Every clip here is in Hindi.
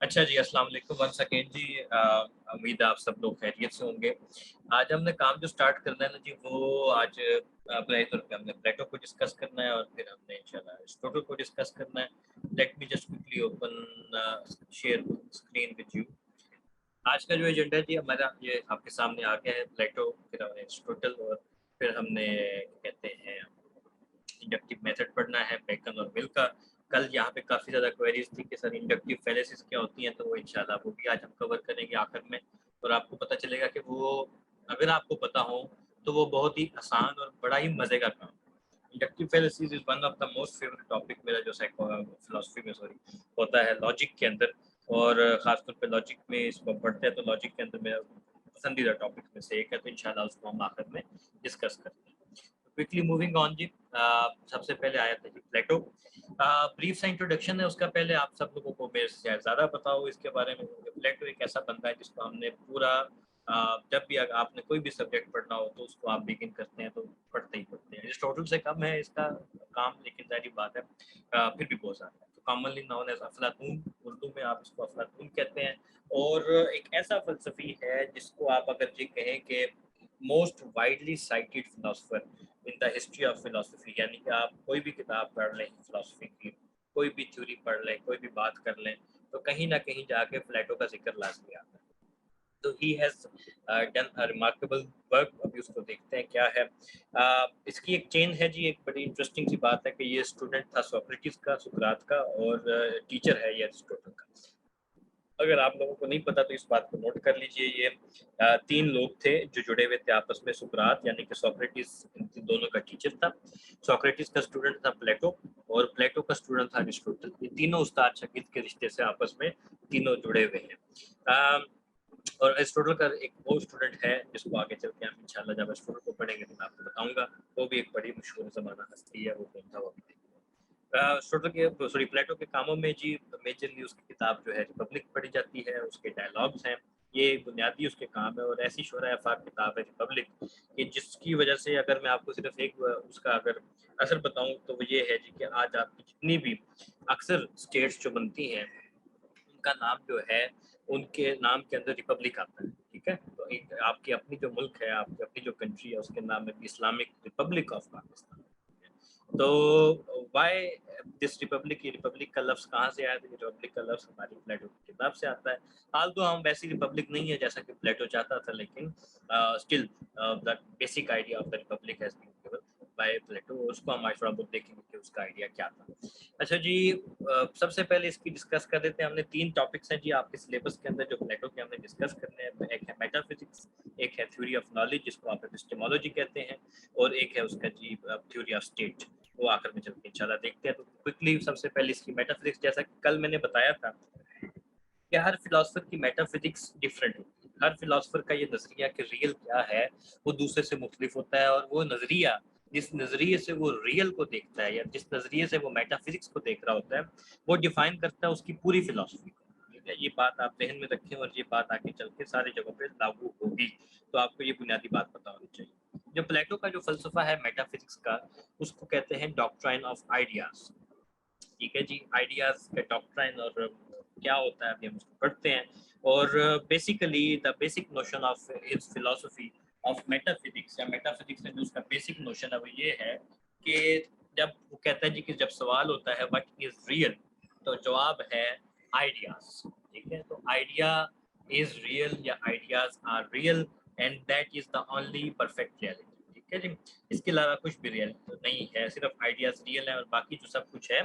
अच्छा जी, अस्सलाम वालेकुम वंस अगेन जी। उम्मीद है आप सब लोग खैरियत से होंगे। आज हमने काम जो स्टार्ट करना है ना जी, वो आज अपने तौर पे हमने प्लेटो को डिस्कस करना है और फिर हमने इंशाल्लाह अरिस्टोटल को डिस्कस करना है। Late me just quickly open share screen with you. आज का जो एजेंडा है जी हमारा, ये आपके सामने आ गया है। प्लेटो, फिर हमने अरिस्टोटल और फिर हमने क्या कहते हैं इंडक्टिव मेथड पढ़ना है, बेकन और मिल का। कल यहाँ पे काफ़ी ज़्यादा क्वेरीज थी कि सर इंडक्टिव फैलेसिस क्या होती हैं, तो वो इंशाल्लाह वो भी आज हम कवर करेंगे आखिर में। और आपको पता चलेगा कि वो, अगर आपको पता हो तो वो बहुत ही आसान और बड़ा ही मज़े का काम। Inductive fallacies is one of the most favourite topic मेरा, जो फिलोसफी में सॉरी होता है लॉजिक के अंदर। और ख़ासतौर पे लॉजिक में इसको पढ़ते हैं तो लॉजिक के अंदर मेरा पसंदीदा टॉपिक में से एक है, तो इंशाल्लाह उसको हम आखिर में डिस्कस करते हैं। क्विकली मूविंग ऑन जी। सबसे पहले आया था जी प्लेटो। ब्रीफ सा इंट्रोडक्शन है उसका, पहले आप सब लोगों को मेरे से ज़्यादा पता हो इसके बारे में। प्लेटो एक ऐसा बंदा है जिसको हमने पूरा जब भी अगर आपने कोई भी सब्जेक्ट पढ़ना हो तो उसको आप बिगिन करते हैं तो पढ़ते ही पढ़ते हैं। अरिस्टोटल से कम है इसका काम, लेकिन जारी बात है फिर भी बहुत ज़्यादा है। तो कॉमनली नोन एज अफलातून, उर्दू में आप इसको अफलातून कहते हैं। और एक ऐसा फ़लसफ़ी है जिसको आप अगर ये कहें कि most widely cited philosopher in the history of philosophy, यानी कि आप कोई भी किताब पढ़ लें फिलोसफी की, कोई भी थ्योरी पढ़ लें, कोई भी बात कर लें, तो कहीं ना कहीं जाके प्लेटो का जिक्र लाजमी आता है। तो he has done a remarkable work. अभी उसको देखते हैं क्या है। इसकी एक चेन है जी। एक बड़ी इंटरेस्टिंग सी बात है कि ये स्टूडेंट था सोक्रेटिस का, सुकरात का, और टीचर है ये अरिस्टोटल का। अगर आप लोगों को नहीं पता तो इस बात को नोट कर लीजिए। ये तीन लोग थे जो जुड़े हुए थे आपस में। सुकरात यानी कि सोक्रेटिस इन दोनों का टीचर था। सोक्रेटिस का स्टूडेंट था प्लेटो, और प्लेटो का स्टूडेंट था अरिस्टोटल। ये तीनों उस्ताद शागिर्द के रिश्ते से आपस में तीनों जुड़े हुए हैं। और अरिस्टोटल का एक वो स्टूडेंट है जिसको आगे चल के हम इंशाल्लाह जब अरिस्टोटल को पढ़ेंगे तो मैं आपको बताऊंगा। वो भी एक बड़ी मशहूर ज़माना हस्ती है, वो कौन था वो भी देखेंगे। स्टोटल के सॉरी प्लेटो के कामों में जी मेजरली उसकी किताब जो है रिपब्लिक पढ़ी जाती है, उसके डायलॉग्स हैं, ये बुनियादी उसके काम है। और ऐसी शोरा आफाक किताब है रिपब्लिक कि जिसकी वजह से अगर मैं आपको सिर्फ एक उसका अगर असर बताऊं तो वो ये है जी कि आज आपकी जितनी भी अक्सर स्टेट्स जो बनती हैं उनका नाम जो है, उनके नाम के अंदर रिपब्लिक आता है। ठीक है, तो एक आपकी अपनी जो मुल्क है, आपकी अपनी जो कंट्री है, उसके नाम में भी इस्लामिक रिपब्लिक ऑफ पाकिस्तान। तो वाई दिस रिपब्लिक, ये रिपब्लिक का लफ्ज़ कहाँ से आया? तो ये रिपब्लिक का लफ्ज़ हमारी प्लेटो की किताब से आता है। हाल तो हम वैसी रिपब्लिक नहीं है जैसा कि प्लेटो चाहता था, लेकिन still the basic idea of the Republic has been given by Plato. उसको हम आज थोड़ा बहुत देखेंगे कि उसका आइडिया क्या था। अच्छा जी, सबसे पहले इसकी डिस्कस कर लेते हैं। हमने 3 टॉपिक्स हैं जी आपके सिलेबस के अंदर जो प्लेटो के हमने डिस्कस करने हैं। एक है मेटाफिजिक्स, एक है थ्योरी ऑफ नॉलेज जिसको आप एपिस्टेमोलॉजी कहते हैं, और एक है उसका जी थ्योरी ऑफ स्टेट। वो आखिर में चल के इंशाल्लाह देखते हैं। तो क्विकली सबसे पहले इसकी मेटाफिजिक्स, जैसा कि कल मैंने बताया था कि हर फिलोसफर की मेटाफिजिक्स डिफरेंट होती है। हर फिलोसफर का ये नज़रिया कि रियल क्या है वो दूसरे से मुख्तलिफ होता है। और वो नज़रिया, जिस नज़रिए से वो रियल को देखता है या जिस नज़रिए से वो मेटाफिजिक्स को देख रहा होता है, वो डिफाइन करता है उसकी पूरी फिलोसफी को। ठीक है, ये बात आप जहन में रखें और ये बात आगे चल के सारी जगहों पे लागू होगी। तो आपको ये बुनियादी बात पता होनी चाहिए। जो प्लेटो का जो फलसफा है मेटाफिजिक्स का, उसको कहते हैं डॉक्ट्राइन ऑफ आइडियाज। ठीक है जी, आइडियाज का डॉक्ट्राइन और क्या होता है अभी हम उसको पढ़ते हैं। और basically the basic notion of his philosophy of metaphysics, या मेटाफिजिक्स में जो उसका बेसिक नोशन है वो ये है कि जब वो कहता है जी कि जब सवाल होता है व्हाट इज रियल, तो जवाब है आइडियाज। ठीक है, तो आइडिया इज रियल या ideas are real, and that is the only perfect reality. ठीक है जी, इसके अलावा कुछ भी रियल नहीं है, सिर्फ आइडियाज रियल है और बाकी जो सब कुछ है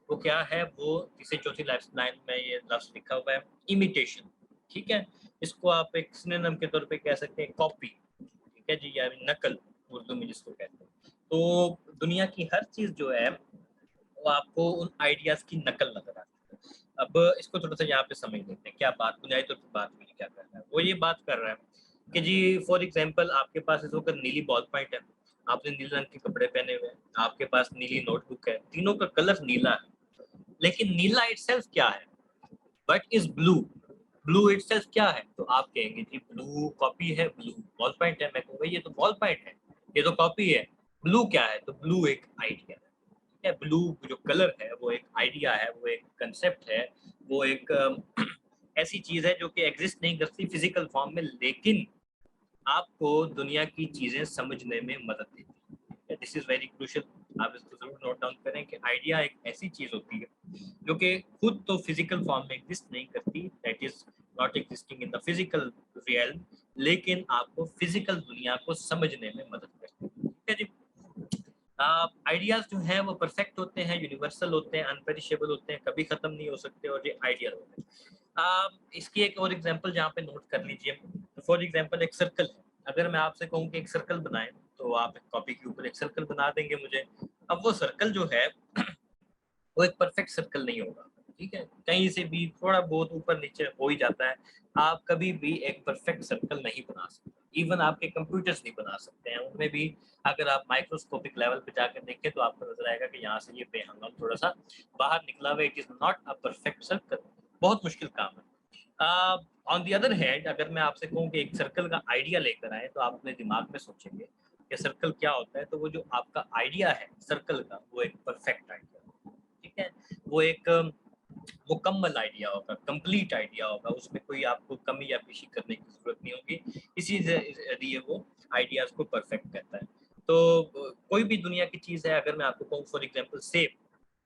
वो क्या है, वो तीसरी चौथी लाइन में ये लफ्ज लिखा हुआ है, इमिटेशन। ठीक है, इसको आप एक सिनोनिम के तौर पे कह सकते हैं कॉपी। ठीक है जी, या नकल उर्दू में जिसको कहते हैं। तो दुनिया की हर चीज जो है वो आपको उन आइडियाज की नकल नजर आती है। अब इसको थोड़ा सा यहाँ पे समझ लेते हैं क्या बात, बुनियादी तौर पर बात मेरी क्या कर रहा है। वो ये बात कर रहा है कि जी फॉर एग्जाम्पल आपके पास इस वक्त नीली बॉल पॉइंट है, आपने नीले रंग के कपड़े पहने हुए हैं, आपके पास नीली नोटबुक है, तीनों का कलर नीला है। लेकिन नीला इटसेल्फ क्या है? What is blue? Blue itself क्या है? तो आप कहेंगे जी ब्लू कॉपी है, ब्लू बॉल पॉइंट है। मैं कहूँगा ये तो बॉल पॉइंट है, ये तो कॉपी है। ब्लू क्या है? तो ब्लू एक आइडिया है। ब्लू जो कलर है वो एक आइडिया है, वो एक कंसेप्ट है, वो एक ऐसी चीज है जो कि एग्जिस्ट नहीं करती फिजिकल फॉर्म में, लेकिन आपको दुनिया की चीजें समझने में मदद देती है। दिस इज वेरी क्रूशियल, आप इसको जरूर नोट डाउन करें कि आइडिया एक ऐसी चीज होती है जो कि खुद तो फिजिकल फॉर्म में एग्जिस्ट नहीं करती, that is not existing in the physical real, लेकिन आपको फिजिकल दुनिया को समझने में मदद करती है। ठीक है जी। आइडियाज जो हैं वो परफेक्ट होते हैं, यूनिवर्सल होते हैं, अनपेरिशेबल होते हैं, कभी खत्म नहीं हो सकते, और ये आइडियल होते हैं। इसकी एक और एग्जांपल जहाँ पे नोट कर लीजिए। फॉर एग्जांपल एक सर्कल है, अगर मैं आपसे कहूँ कि एक सर्कल बनाएं, तो आप एक कॉपी के ऊपर एक सर्कल बना देंगे मुझे। अब वो सर्कल जो है वो एक परफेक्ट सर्कल नहीं होगा, ठीक है, कहीं से भी थोड़ा बहुत ऊपर नीचे हो ही जाता है। आप कभी भी एक परफेक्ट सर्कल नहीं बना सकते, इवन आपके कंप्यूटर्स नहीं बना सकते हैं, उनमें भी अगर आप माइक्रोस्कोपिक लेवल पे जाकर देखें तो आपको नजर आएगा कि यहाँ से ये बेहंगम थोड़ा सा बाहर निकला हुआ, it is not a perfect circle, बहुत मुश्किल काम है। ऑन दी अदर हैंड, अगर मैं आपसे कहूँ कि एक सर्कल का आइडिया लेकर आए, तो आप अपने दिमाग में सोचेंगे कि सर्कल क्या होता है, तो वो जो आपका आइडिया है सर्कल का, वो एक परफेक्ट आइडिया, ठीक है, वो एक मुकम्मल आइडिया होगा, कंप्लीट आइडिया होगा, उसमें कोई आपको कमी या पेशी करने की जरूरत नहीं होगी, इसी लिए वो आइडियाज को परफेक्ट कहता है। तो कोई भी दुनिया की चीज है, अगर मैं आपको कहूँ फॉर एग्जांपल सेब,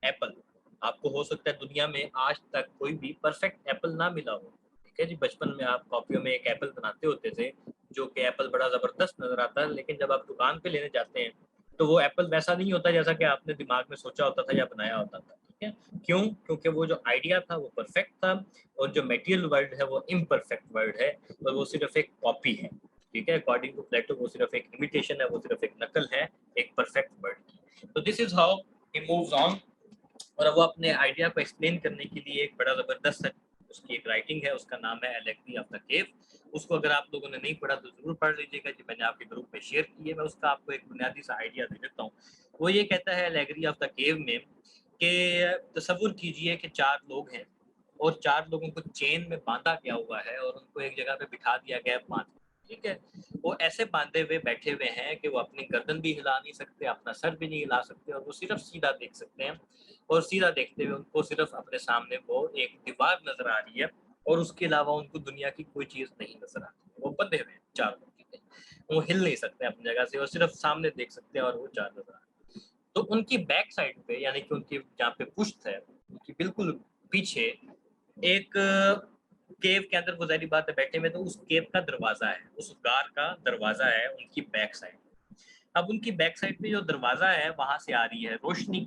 एप्पल, आपको हो सकता है दुनिया में आज तक कोई भी परफेक्ट एप्पल ना मिला हो, ठीक है जी। बचपन में आप कॉपियों में एक एप्पल बनाते होते थे, जो कि एप्पल बड़ा जबरदस्त नजर आता है, लेकिन जब आप दुकान पे लेने जाते हैं तो वो एप्पल वैसा नहीं होता जैसा कि आपने दिमाग में सोचा होता था या बनाया होता था, ठीक है। क्यों? क्योंकि वो जो आइडिया था वो परफेक्ट था, और जो मटेरियल वर्ल्ड है वो इम्परफेक्ट वर्ल्ड है, और वो सिर्फ एक कॉपी है, ठीक है। अकॉर्डिंग टू प्लेटो वो सिर्फ एक इमिटेशन है, वो सिर्फ एक नकल है एक परफेक्ट वर्ल्ड की। तो this is how he moves on, और वो अपने आइडिया को एक्सप्लेन करने के लिए एक बड़ा जबरदस्त उसकी एक राइटिंग है, उसका नाम है एलेग्री ऑफ द केव। उसको अगर आप लोगों ने नहीं पढ़ा तो जरूर पढ़ लीजिएगा जी, मैंने आपके ग्रुप में शेयर की है। मैं उसका आपको एक बुनियादी सा आइडिया दे देता हूँ। वो ये कहता है एलेग्री ऑफ द केव में कि तसव्वुर कीजिए कि 4 लोग हैं, और 4 लोगों को चेन में बांधा गया हुआ है, और उनको एक जगह पे बिठा दिया गया है बांध, ठीक है। वो ऐसे बांधे हुए बैठे हुए हैं कि वो अपनी गर्दन भी हिला नहीं सकते, अपना सर भी नहीं हिला सकते, और वो सिर्फ सीधा देख सकते हैं, और सीधा देखते हुए उनको सिर्फ अपने सामने वो एक दीवार नजर आ रही है, और उसके अलावा उनको दुनिया की कोई चीज नहीं नजर आती। वो बंधे हुए हैं 4 लोग, ठीक है, वो हिल नहीं सकते अपनी जगह से, और सिर्फ सामने देख सकते हैं, और वो 4 नजर आ रहे हैं। तो उनकी बैक साइड पे, यानी कि उनकी जहाँ पे पुश्त है, उनकी बिल्कुल पीछे एक केव के अंदर वो ज़ाहिर बात है बैठे हुए, तो उस केव का दरवाजा है, उस गार का दरवाजा है उनकी बैक साइड। अब उनकी बैक साइड पे जो दरवाजा है वहां से आ रही है रोशनी,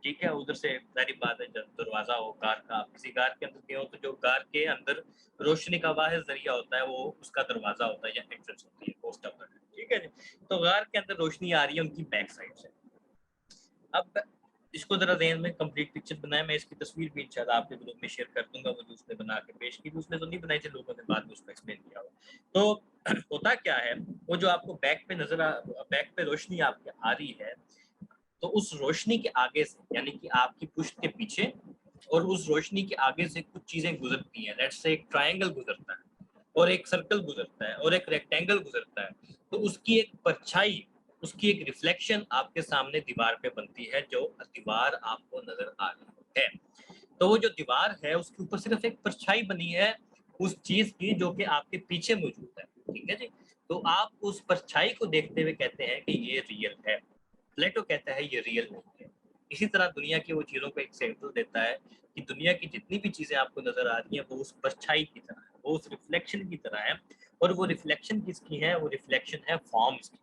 ठीक है, उधर से जारी बात है, जब दरवाजा हो गार का, आप किसी गार के अंदर गए हो तो जो गार के अंदर रोशनी का वाहिद जरिया होता है वो उसका दरवाजा होता है या एंट्रेंस होती है, मोस्ट ऑफ द टाइम, ठीक है जी। तो गार के अंदर रोशनी आ रही है उनकी बैक साइड से। अब इसको जरा ज़हन में कंप्लीट पिक्चर बनाया, मैं इसकी तस्वीर भी इंशाल्लाह आपके ग्रुप में शेयर कर दूंगा, वो जो उसने बना के पेश की, उसने तो नहीं बनाई थी, लोगों ने बाद में उसको एक्सप्लेन किया हुआ। तो होता क्या है, वो जो आपको बैक पे बैक पे रोशनी आपके आ रही है, तो उस रोशनी के आगे से, यानी कि आपकी पुश्त के पीछे, और उस रोशनी के आगे से कुछ चीजें गुजरती हैं। लेट्स से एक ट्रायंगल गुजरता है, और एक सर्कल गुजरता है, और एक रेक्टेंगल गुजरता है, तो उसकी एक परछाई, उसकी एक रिफ्लेक्शन आपके सामने दीवार पे बनती है, जो दीवार आपको नजर आ रही है। तो वो जो दीवार है उसके ऊपर सिर्फ एक परछाई बनी है उस चीज की जो कि आपके पीछे मौजूद है, ठीक है जी। तो आप उस परछाई को देखते हुए कहते हैं कि ये रियल है। प्लेटो कहता है ये रियल नहीं है। इसी तरह दुनिया की वो चीज़ों को एग्जाम्पल देता है कि दुनिया की जितनी भी चीज़ें आपको नज़र आ रही हैं वो उस परछाई की तरह है, वो उस रिफ्लेक्शन की तरह है। और वो रिफ्लेक्शन किसकी है? वो रिफ्लेक्शन है फॉर्म्स की,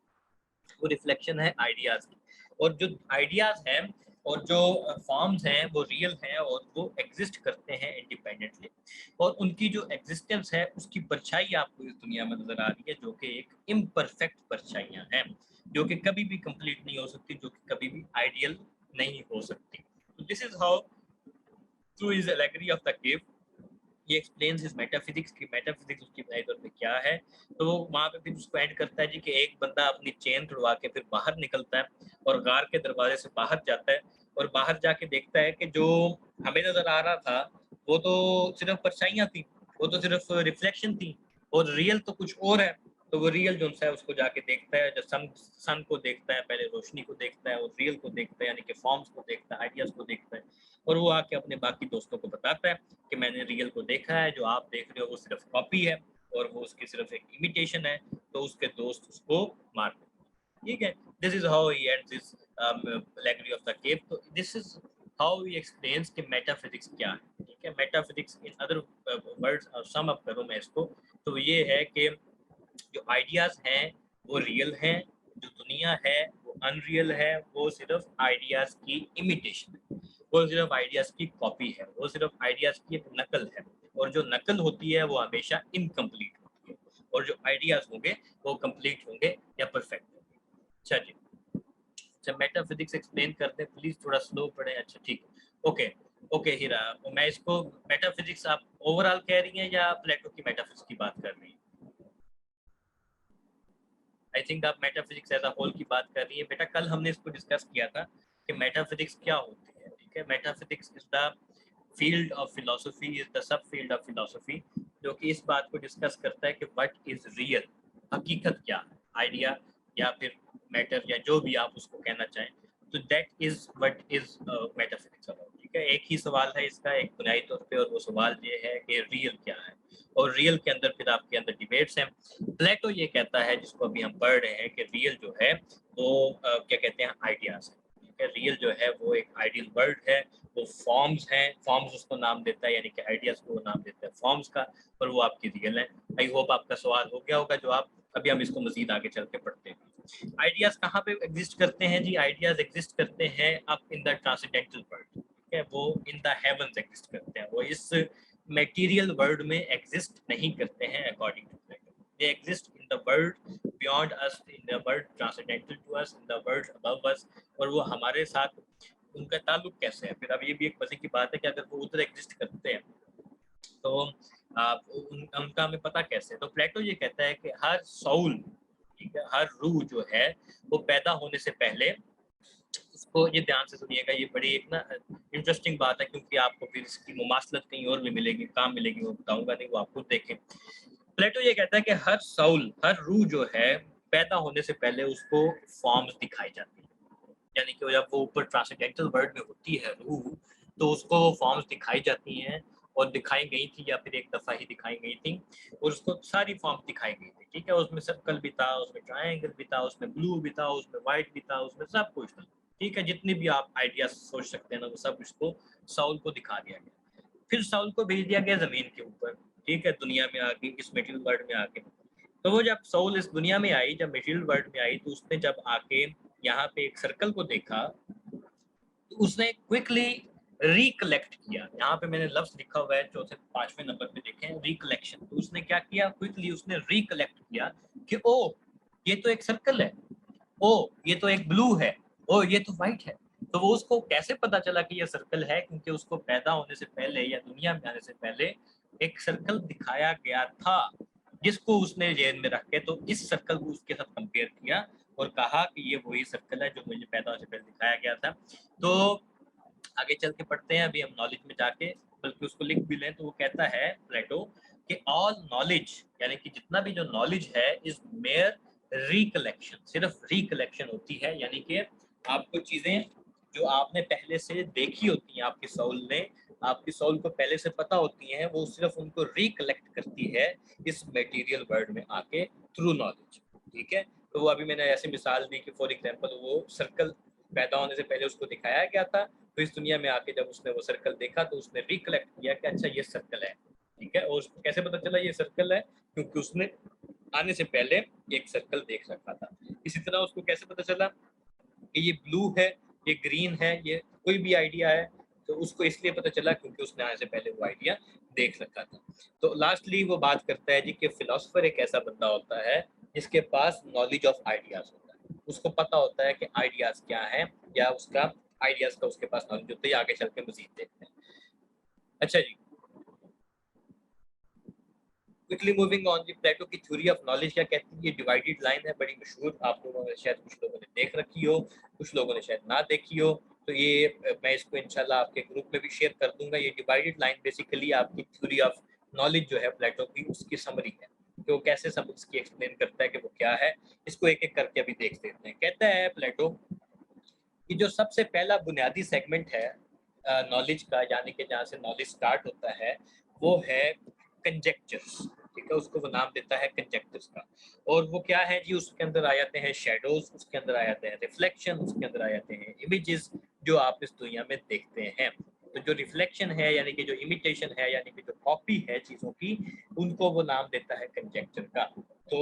वो रिफ्लेक्शन है आइडियाज़ की। और जो आइडियाज़ हैं और जो फॉर्म्स हैं वो रियल हैं, और वो एग्जिस्ट करते हैं इंडिपेंडेंटली, और उनकी जो एग्जिस्टेंस है उसकी परछाई आपको इस दुनिया में नज़र आ रही है, जो कि एक इम्परफेक्ट परछाइयाँ हैं, जो कि कभी भी कंप्लीट नहीं हो सकती, जो कि कभी भी आइडियल नहीं हो सकती। तो this is how through his allegory of the cave he explains his metaphysics की मेटाफिजिक्स उसकी बुनियादी तौर पे क्या है। तो वो वहाँ पे फिर उसको एंड करता है जी कि एक बंदा अपनी चेन तुड़वा के फिर बाहर निकलता है, और गार के दरवाजे से बाहर जाता है, और बाहर जाके देखता है कि जो हमें नजर आ रहा था वो तो सिर्फ परछाइयाँ थी, वो तो सिर्फ रिफ्लेक्शन थी, और रियल तो कुछ और है। तो वो रियल जो है उसको जाके देखता है, जब सन को देखता है, पहले रोशनी को देखता है और रियल को देखता है, यानी कि फॉर्म्स को देखता है, आइडियाज को देखता है, और वो आके अपने बाकी दोस्तों को बताता है कि मैंने रियल को देखा है, जो आप देख रहे हो वो सिर्फ कॉपी है और वो उसकी सिर्फ एक इमिटेशन है। तो उसके दोस्त उसको मार देते हैं। ठीक है, this is how he ends this allegory of the cave. तो this is how he explains कि मेटाफिजिक्स क्या है। ठीक है, metaphysics in other words sum up करूं मैं इसको, तो ये है कि जो आइडियाज हैं वो रियल हैं, जो दुनिया है वो अनरियल है, वो सिर्फ आइडियाज की इमिटेशन है, वो सिर्फ आइडियाज की कॉपी है, वो सिर्फ आइडियाज की एक नकल है, और जो नकल होती है वो हमेशा इनकम्प्लीट होती है, और जो आइडियाज होंगे वो कंप्लीट होंगे या परफेक्ट होंगे। अच्छा जी, अच्छा मेटाफिजिक्स एक्सप्लेन करते हैं प्लीज, थोड़ा स्लो पढ़े। अच्छा ठीक है, ओके ओके हीरा, मैं इसको मेटाफिजिक्स आप ओवरऑल कह रही हैं या प्लेटो की मेटाफिजिक्स की बात कर रही हैं? आई थिंक आप मेटाफिजिक्स एज अ होल की बात कर रही है। बेटा कल हमने इसको डिस्कस किया था कि मेटाफिजिक्स क्या होती है। ठीक है, metaphysics is the field of philosophy, is the sub field of philosophy, जो कि इस बात को डिस्कस करता है कि व्हाट इज रियल, हकीकत क्या है, आइडिया या फिर मैटर या जो भी आप उसको कहना चाहें, तो that is what is metaphysics about. ठीक है, एक ही सवाल है इसका एक बुनियादी तौर पे, और वो सवाल ये है कि रियल क्या है, और रियल के अंदर फिर आपके अंदर डिबेट्स हैं। प्लेटो ये कहता है, जिसको अभी हम पढ़ रहे हैं, कि रियल जो है वो क्या कहते हैं, आइडियाज है। रियल जो है वो एक आइडियल वर्ड है, वो फॉर्म्स हैं, फॉर्म्स उसको नाम देता है, यानी कि आइडियाज को वो नाम देता है फॉर्म्स का, और वो आपकी रियल है। आई होप आपका सवाल हो गया होगा जवाब। अभी हम इसको मजीद आगे चल के पढ़ते हैं। आइडियाज कहाँ पे एग्जिस्ट करते हैं जी? आइडियाज एग्जिस्ट करते हैं up in the transcendental world. ठीक है, वो इन द हेवंस एग्जिस्ट करते हैं, वो इस मटेरियल वर्ल्ड में एग्जिस्ट नहीं करते हैं according to Plato. they exist in the world beyond us, in the world transcendental to us, in the world above us, और वो हमारे साथ उनका ताल्लुक कैसे है। फिर अब ये भी एक मजे की बात है कि अगर वो उधर एग्जिस्ट करते हैं तो उनका हमें पता कैसे। तो प्लेटो ये कहता है कि हर सोल, ठीक है, हर रूह जो है वो पैदा होने से पहले, उसको ये ध्यान से सुनिएगा, ये बड़ी एक ना इंटरेस्टिंग बात है, क्योंकि आपको फिर इसकी मुमासलत कहीं और भी मिलेगी, काम मिलेगी, वो बताऊंगा नहीं, वो आप खुद देखें। प्लेटो ये कहता है कि हर साउल, हर रूह जो है पैदा होने से पहले उसको फॉर्म्स दिखाई जाती है, यानी कि जब वो ऊपर ट्रांसेंडेंटल वर्ल्ड में होती है रूह, तो उसको वो फॉर्म्स दिखाई जाती हैं, और दिखाई गई थी या फिर एक दफा ही दिखाई गई थी, और उसको सारी फॉर्म्स दिखाई गई थी। ठीक है, उसमें सर्कल भी था, उसमें ट्रायंगल भी था, उसमें ब्लू भी था, उसमें व्हाइट भी था, उसमें सब कुछ था। ठीक है, जितनी भी आप आइडिया सोच सकते हैं ना, वो सब उसको साउल को दिखा दिया गया। फिर साउल को भेज दिया गया जमीन के ऊपर। ठीक है, दुनिया में आके, इस मटेरियल वर्ल्ड में आके। तो वो जब साउल इस दुनिया में आई, जब मटेरियल वर्ल्ड में आई, तो उसने जब आके यहाँ पे एक सर्कल को देखा, तो उसने क्विकली रिकलेक्ट किया। यहाँ पे मैंने लफ्ज लिखा हुआ है चौथे पांचवें नंबर पे, देखें, रिकलेक्शन। तो उसने क्या किया, क्विकली उसने रिकलेक्ट किया कि ओ ये तो एक सर्कल है, ओ ये तो एक ब्लू है, ओ ये तो व्हाइट है। तो वो उसको कैसे पता चला कि ये सर्कल है? क्योंकि उसको पैदा होने से पहले या दुनिया में आने से पहले एक सर्कल दिखाया गया था, जिसको उसने जेल में रख के तो इस सर्कल को उसके साथ कंपेयर किया और कहा कि ये वही सर्कल है जो मुझे पैदा होने से पहले दिखाया गया था। तो आगे चल के पढ़ते हैं अभी हम नॉलेज में जाके, बल्कि उसको लिख भी लें। तो वो कहता है प्लेटो कि ऑल नॉलेज, यानी कि जितना भी जो नॉलेज है, इज मेयर रिकलेक्शन, सिर्फ रिकलेक्शन होती है, यानी कि आपको चीजें जो आपने पहले से देखी होती हैं, आपकी सोल ने, आपकी सोल को पहले से पता होती हैं, वो सिर्फ उनको रिकलेक्ट करती है इस मटेरियल वर्ल्ड में आके थ्रू नॉलेज। ठीक है, तो वो अभी मैंने ऐसी मिसाल दी कि फॉर एग्जांपल वो सर्कल पैदा होने से पहले उसको दिखाया गया था, तो इस दुनिया में आके जब उसने वो सर्कल देखा तो उसने रिकलेक्ट किया कि अच्छा ये सर्कल है। ठीक है, और उसको कैसे पता चला ये सर्कल है? क्योंकि उसने आने से पहले एक सर्कल देख रखा था। इसी तरह उसको कैसे पता चला कि ये ब्लू है, ये ग्रीन है, ये कोई भी आइडिया है? तो उसको इसलिए पता चला क्योंकि उसने आने से पहले वो आइडिया देख रखा था। तो लास्टली वो बात करता है जी कि फिलोसफर एक ऐसा बंदा होता है जिसके पास नॉलेज ऑफ आइडियाज होता है, उसको पता होता है कि आइडियाज क्या है, या उसका आइडियाज का उसके पास नॉलेज होता है। आगे चल के मजीद देखते हैं। अच्छा जी, क्विकली मूविंग ऑन, जी प्लेटो की थ्योरी ऑफ नॉलेज क्या कहती है? ये डिवाइडेड लाइन है, बड़ी मशहूर, आप लोगों ने शायद, कुछ लोगों ने देख रखी हो, कुछ लोगों ने शायद ना देखी हो। तो ये मैं इसको इंशाल्लाह आपके ग्रुप में भी शेयर कर दूंगा। ये डिवाइडेड लाइन बेसिकली आपकी थ्योरी ऑफ नॉलेज जो है प्लेटो की, उसकी समरी है कि वो कैसे सब इसकी एक्सप्लेन करता है कि वो क्या है। इसको एक एक करके अभी देख लेते हैं। कहता है प्लेटो कि जो सबसे पहला बुनियादी सेगमेंट है नॉलेज का, यानी कि जहाँ से नॉलेज स्टार्ट होता है, वो है कंजेक्चर्स। ठीक है, उसको वो नाम देता है कंजेक्चर्स का। और वो क्या है जी, उसके अंदर आ जाते हैं शेडोज, उसके अंदर आ जाते हैं रिफ्लेक्शन, उसके अंदर आ जाते हैं इमेजेस जो आप इस दुनिया में देखते हैं। तो जो रिफ्लेक्शन है यानी कि जो इमिटेशन है यानी कि जो कॉपी है चीज़ों की, उनको वो नाम देता है कंजेक्चर का। तो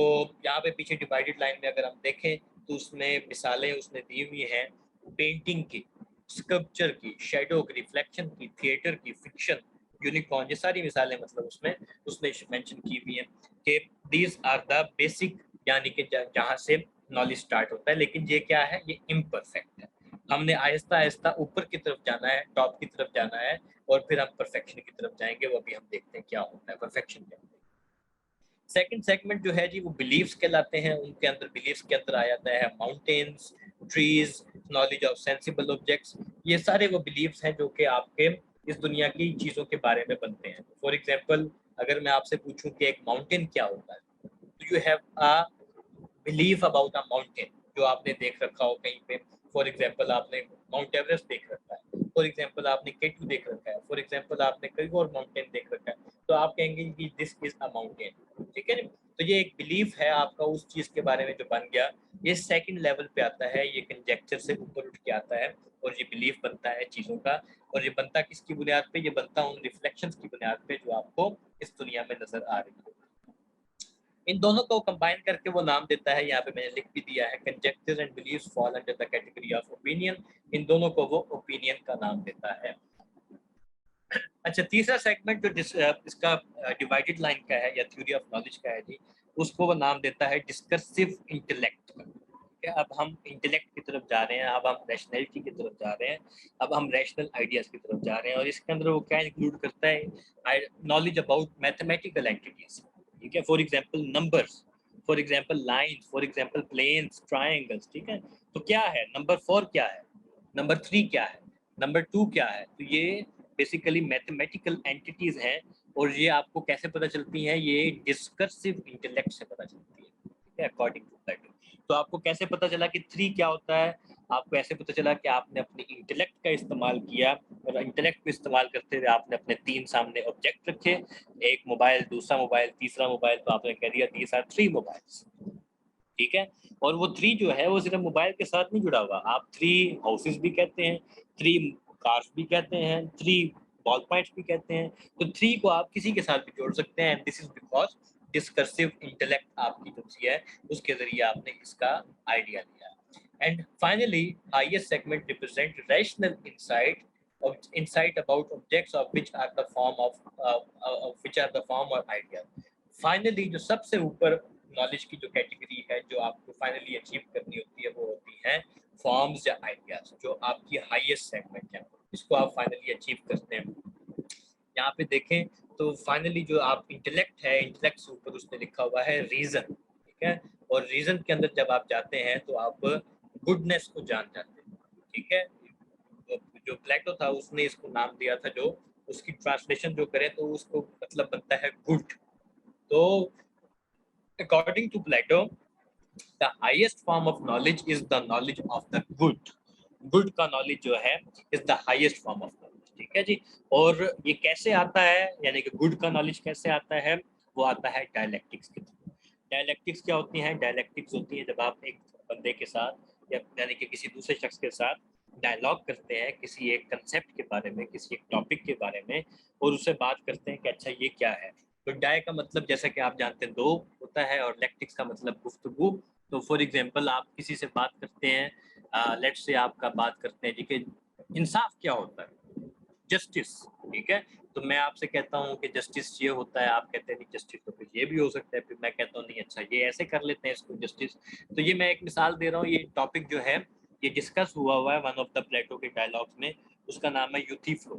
यहाँ पे पीछे डिवाइडेड लाइन में अगर हम देखें तो उसमें मिसालें उसने दी हुई हैं पेंटिंग की, स्कल्पचर की, शेडो की, रिफ्लेक्शन की, थिएटर की, फिक्शन, यूनिकॉर्न, ये सारी मिसालें मतलब उसमें उसने मेंशन की हुई हैं कि दीज आर द बेसिक, यानी कि जहाँ से नॉलेज स्टार्ट होता है। लेकिन ये क्या है, ये इम्परफेक्ट है। हमने आहिस्ता आहिस्ता ऊपर की तरफ जाना है, टॉप की तरफ जाना है, और फिर हम परफेक्शन की तरफ जाएंगे। वो अभी हम देखते हैं क्या होता है परफेक्शन क्या होता है। सेकंड सेगमेंट जो है जी, वो बिलीव्स कहलाते हैं। उनके अंदर बिलीव्स के अंदर आ जाता है mountains, trees, knowledge of sensible objects. ये सारे वो बिलीव्स हैं जो कि आपके इस दुनिया की चीज़ों के बारे में बनते हैं। फॉर एग्जाम्पल, अगर मैं आपसे पूछूं कि एक माउंटेन क्या होता है, तो you have a believe about a mountain जो आपने देख रखा हो कहीं पे। फॉर एग्जाम्पल, आपने माउंट एवरेस्ट देख रखा है, फॉर एग्जाम्पल आपने केटू देख रखा है, फॉर एग्जाम्पल आपने कई और माउंटेन देख रखा है, तो आप कहेंगे कि दिस इज अ माउंटेन। ठीक है ना? तो ये एक बिलीफ है आपका उस चीज के बारे में जो बन गया। ये सेकंड लेवल पे आता है, ये कंजेक्चर से ऊपर उठ के आता है और ये बिलीफ बनता है चीजों का। और ये बनता किसकी बुनियाद पे? ये बनता उन रिफ्लेक्शंस की बुनियाद पे जो आपको इस दुनिया में नजर आ रही है। इन दोनों को कंबाइन करके वो नाम देता है, यहाँ पे मैंने लिख भी दिया है, conjectures and beliefs fall under the category of opinion. इन दोनों को वो ओपिनियन का नाम देता है। अच्छा, तीसरा सेगमेंट जो इसका डिवाइडेड लाइन का है या थ्योरी ऑफ नॉलेज का है जी, उसको वो नाम देता है डिस्कर्सिव इंटेलेक्ट का। अब हम इंटेलेक्ट की तरफ जा रहे हैं, अब हम रैशनैलिटी की तरफ जा रहे हैं, अब हम रैशनल आइडियाज की तरफ जा रहे हैं। और इसके अंदर वो क्या इंक्लूड करता है? Knowledge about mathematical entities. ठीक है, for example numbers, for example lines, for example planes, triangles. ठीक है, तो क्या है नंबर 4, क्या है नंबर 3, क्या है नंबर 2, क्या है? तो ये बेसिकली मैथमेटिकल एंटिटीज हैं। और ये आपको कैसे पता चलती हैं? ये डिस्कर्सिव इंटेलेक्ट से पता चलती है। ठीक है, अकॉर्डिंग टू प्लेटो। तो आपको कैसे पता चला कि 3 क्या होता है? आपको ऐसे पता चला कि आपने अपने इंटेलेक्ट का इस्तेमाल किया, और इंटेलेक्ट को इस्तेमाल करते हुए आपने अपने 3 सामने ऑब्जेक्ट रखे, एक मोबाइल, दूसरा मोबाइल, तीसरा मोबाइल, तो आपने कह दिया दीज आर 3 मोबाइल्स। ठीक है, और वो 3 जो है वो सिर्फ मोबाइल के साथ नहीं जुड़ा हुआ। आप 3 हाउसेस भी कहते हैं, 3 कार्स भी कहते हैं, 3 बॉल पॉइंट्स भी कहते हैं। तो 3 को आप किसी के साथ भी जोड़ सकते हैं। This is because discursive intellect आपकी जो सी है उसके जरिए आपने इसका आइडिया लिया। And finally, highest segment represent rational insight about objects of which are the form or idea। Finally जो सबसे ऊपर नॉलेज की जो कैटेगरी है जो आपको फाइनली अचीव करनी होती है, वो होती है फॉर्म्स या आइडियाज, जो आपकी हाईएस्ट सेगमेंट है, इसको आप फाइनली अचीव करते हैं। यहाँ पे देखें तो फाइनली जो आप इंटेलेक्ट है, इंटेलेक्ट से ऊपर उसने लिखा हुआ है रीजन। ठीक है, और रीजन के अंदर जब आप जाते हैं तो आप गुडनेस को जान जाते हैं। ठीक है, जो प्लेटो था उसने इसको नाम दिया था, जो उसकी ट्रांसलेशन जो करें तो उसको मतलब बनता है गुड। तो according to Plato, the highest form of knowledge is the knowledge of the good. Good का नॉलेज जो है is the highest form of knowledge. ठीक है जी। और ये कैसे आता है, यानी कि गुड का नॉलेज कैसे आता है? वो आता है डायलैक्टिक्स के थ्रू। डायलैक्टिक्स क्या होती हैं? डायलैक्टिक्स होती है जब आप एक बंदे के साथ या यानी कि किसी दूसरे शख्स के साथ डायलॉग करते हैं किसी एक कंसेप्ट के बारे में, किसी एक टॉपिक के बारे में, और उससे बात करते हैं कि अच्छा ये क्या है। तो डाय का मतलब जैसा कि आप जानते हैं 2 होता है, और लैक्टिक्स का मतलब गुफ्तगू। तो फॉर एग्जांपल, आप किसी से बात करते हैं, लेट्स से आपका बात करते हैं जी कि इंसाफ क्या होता है, जस्टिस। ठीक है, तो मैं आपसे कहता हूँ कि जस्टिस ये होता है, आप कहते हैं नहीं जस्टिस तो फिर ये भी हो सकता है, फिर मैं कहता हूँ नहीं अच्छा ये ऐसे कर लेते हैं इसको जस्टिस। तो ये मैं एक मिसाल दे रहा हूँ। ये टॉपिक जो है ये डिस्कस हुआ है वन ऑफ द प्लेटो के डायलॉग्स में, उसका नाम है यूथीफ्रो।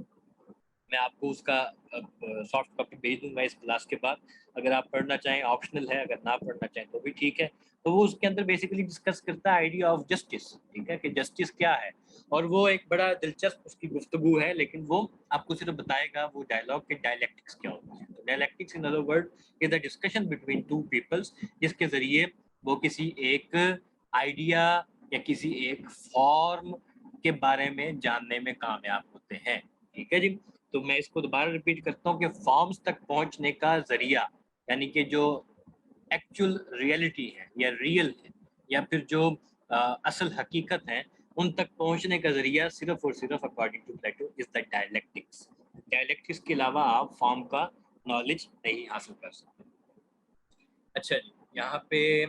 मैं आपको उसका सॉफ्ट कॉपी भेज दूंगा इस क्लास के बाद, अगर आप पढ़ना चाहें ऑप्शनल है, अगर ना पढ़ना चाहें तो भी ठीक है। तो वो उसके अंदर बेसिकली डिस्कस करता है आइडिया ऑफ जस्टिस। ठीक है, कि जस्टिस क्या है, और वो एक बड़ा दिलचस्प उसकी गुफ्तगू है, लेकिन वो आपको सिर्फ बताएगा वो डायलॉग के डायलैक्टिक्स क्या होती है। तो dialectics in other word is the discussion between two peoples, जिसके जरिए वो किसी एक आइडिया या किसी एक फॉर्म के बारे में जानने में कामयाब होते हैं। ठीक है जी। तो मैं इसको दोबारा रिपीट करता हूँ कि फॉर्म्स तक पहुंचने का जरिया, यानी कि जो एक्चुअल रियलिटी है या रियल है या फिर जो असल हकीकत है, उन तक पहुंचने का जरिया सिर्फ और सिर्फ according to Plato is the dialectics. Dialectics के अलावा आप फॉर्म का नॉलेज नहीं हासिल कर सकते। अच्छा जी, यहाँ पे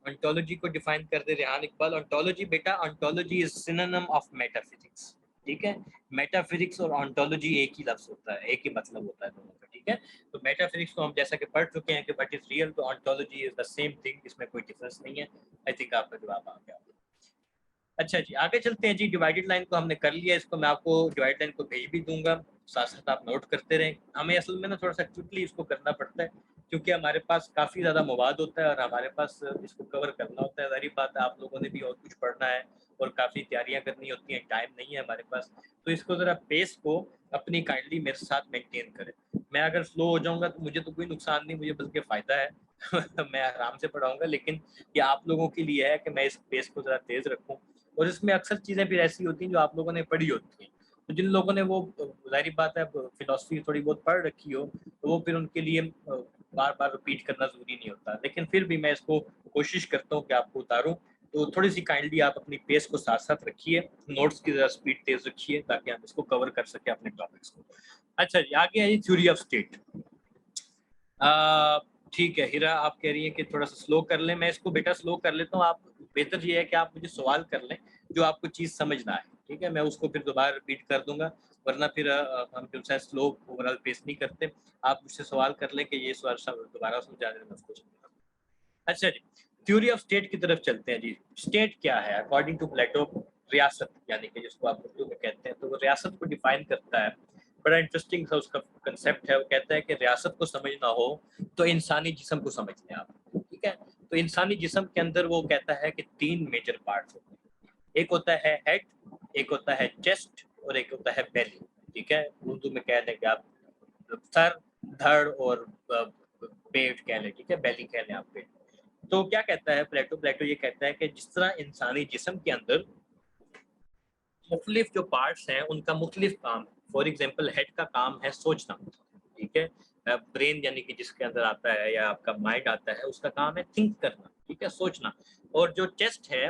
ऑन्टोलॉजी को डिफाइन कर दे रेहान इकबाल। ऑन्टोलॉजी बेटा, ontology is synonym of metaphysics. ठीक है, मेटाफिजिक्स और ऑन्टोलॉजी एक ही लफ्ज होता है, एक ही मतलब होता है दोनों का। ठीक है, तो मेटाफिजिक्स को हम जैसा कि पढ़ चुके हैं कि व्हाट इज रियल, तो ontology is the same thing, इसमें कोई डिफरेंस नहीं है। आई थिंक आपका जवाब आ गया। अच्छा जी, आगे चलते हैं जी। डिवाइडेड लाइन को हमने कर लिया, इसको मैं आपको डिवाइड लाइन को भेज भी दूंगा, साथ साथ आप नोट करते रहें। हमें असल में ना थोड़ा सा क्विकली इसको करना पड़ता है, क्योंकि हमारे पास काफ़ी ज़्यादा मवाद होता है और हमारे पास इसको कवर करना होता है। ज़ाहिर बात है, आप लोगों ने भी और कुछ पढ़ना है और काफ़ी तैयारियां करनी होती हैं, टाइम नहीं है हमारे पास। तो इसको ज़रा पेस को अपनी काइंडली मेरे साथ मेंटेन करें। मैं अगर स्लो हो जाऊंगा तो मुझे तो कोई नुकसान नहीं, मुझे बल्कि फ़ायदा है। मैं आराम से पढ़ाऊंगा, लेकिन ये आप लोगों के लिए है कि मैं इस पेस को ज़रा तेज़ रखूँ। और इसमें अक्सर चीज़ें फिर ऐसी होती हैं जो आप लोगों ने पढ़ी होती हैं, तो जिन लोगों ने वो ज़ाहिर बात है फिलॉसफी थोड़ी बहुत पढ़ रखी हो, तो वो फिर उनके लिए बार बार रिपीट करना ज़रूरी नहीं होता। लेकिन फिर भी मैं इसको कोशिश करता हूँ कि आपको उतारूँ, तो थोड़ी सी काइंडली आप अपनी पेस को साथ साथ रखिए, नोट्स की ज़रा स्पीड तेज़ रखिए, ताकि हम इसको कवर कर सकें अपने टॉपिक्स को। अच्छा जी, आगे है थ्योरी ऑफ स्टेट। ठीक है, हीरा आप कह रही हैं कि थोड़ा सा स्लो कर लें। मैं इसको बेटा स्लो कर लेता हूँ। आप बेहतर ये है कि आप मुझे सवाल कर लें जो आपको चीज़ समझना है। ठीक है, मैं उसको फिर दोबारा रिपीट कर दूंगा, वरना फिर हम जो है स्लो ओवरऑल पेस नहीं करते। आप मुझसे सवाल कर लें कि ये सवाल दोबारा समझा दें, मैं उसको समझा। अच्छा जी, थ्योरी ऑफ स्टेट की तरफ चलते हैं जी। स्टेट क्या है अकॉर्डिंग टू प्लेटो? रियासत, यानी कि जिसको आप उर्दू में कहते हैं, तो वो रियासत को डिफाइन करता है। बड़ा इंटरेस्टिंग सा उसका कंसेप्ट है। वो कहता है कि रियासत को समझना हो तो इंसानी जिस्म को समझ लें आप। ठीक है, तो इंसानी जिस्म के अंदर वो कहता है कि 3 मेजर पार्ट्स होते हैं। एक होता है हेड, एक होता है चेस्ट और एक होता है बेली। ठीक है, उर्दू में कह लें कि आप सर, धड़ और पेट कह लें। ठीक है, बेली कह लें आप पेट। तो क्या कहता है प्लेटो? प्लेटो ये कहता है कि जिस तरह इंसानी जिस्म के अंदर मुख्तलिफ जो पार्ट्स हैं उनका मुख्तलिफ काम है। फॉर एग्जाम्पल हेड का काम है सोचना। ठीक है, ब्रेन यानी कि जिसके अंदर आता है या आपका माइंड आता है, उसका काम है थिंक करना। ठीक है, सोचना। और जो चेस्ट है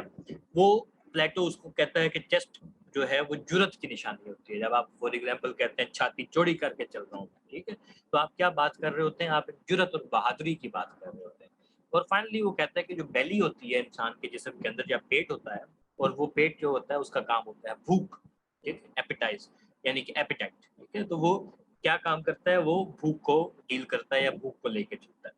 वो प्लेटो उसको कहता है कि चेस्ट जो है वो जुर्रत की निशानी होती है। जब आप फॉर एग्जाम्पल कहते हैं छाती चौड़ी करके चल रहा हूँ, ठीक है, तो आप क्या बात कर रहे होते हैं? आप जुर्रत और बहादुरी की बात कर रहे होते हैं। और फाइनली वो कहता है कि जो बेली होती है इंसान के जिस्म के अंदर, या पेट होता है, और वो पेट जो होता है उसका काम होता है भूख। ठीक है, एपिटाइज यानी कि एपिटाइट। ठीक है, तो वो क्या काम करता है? वो भूख को डील करता है या भूख को लेके चलता है।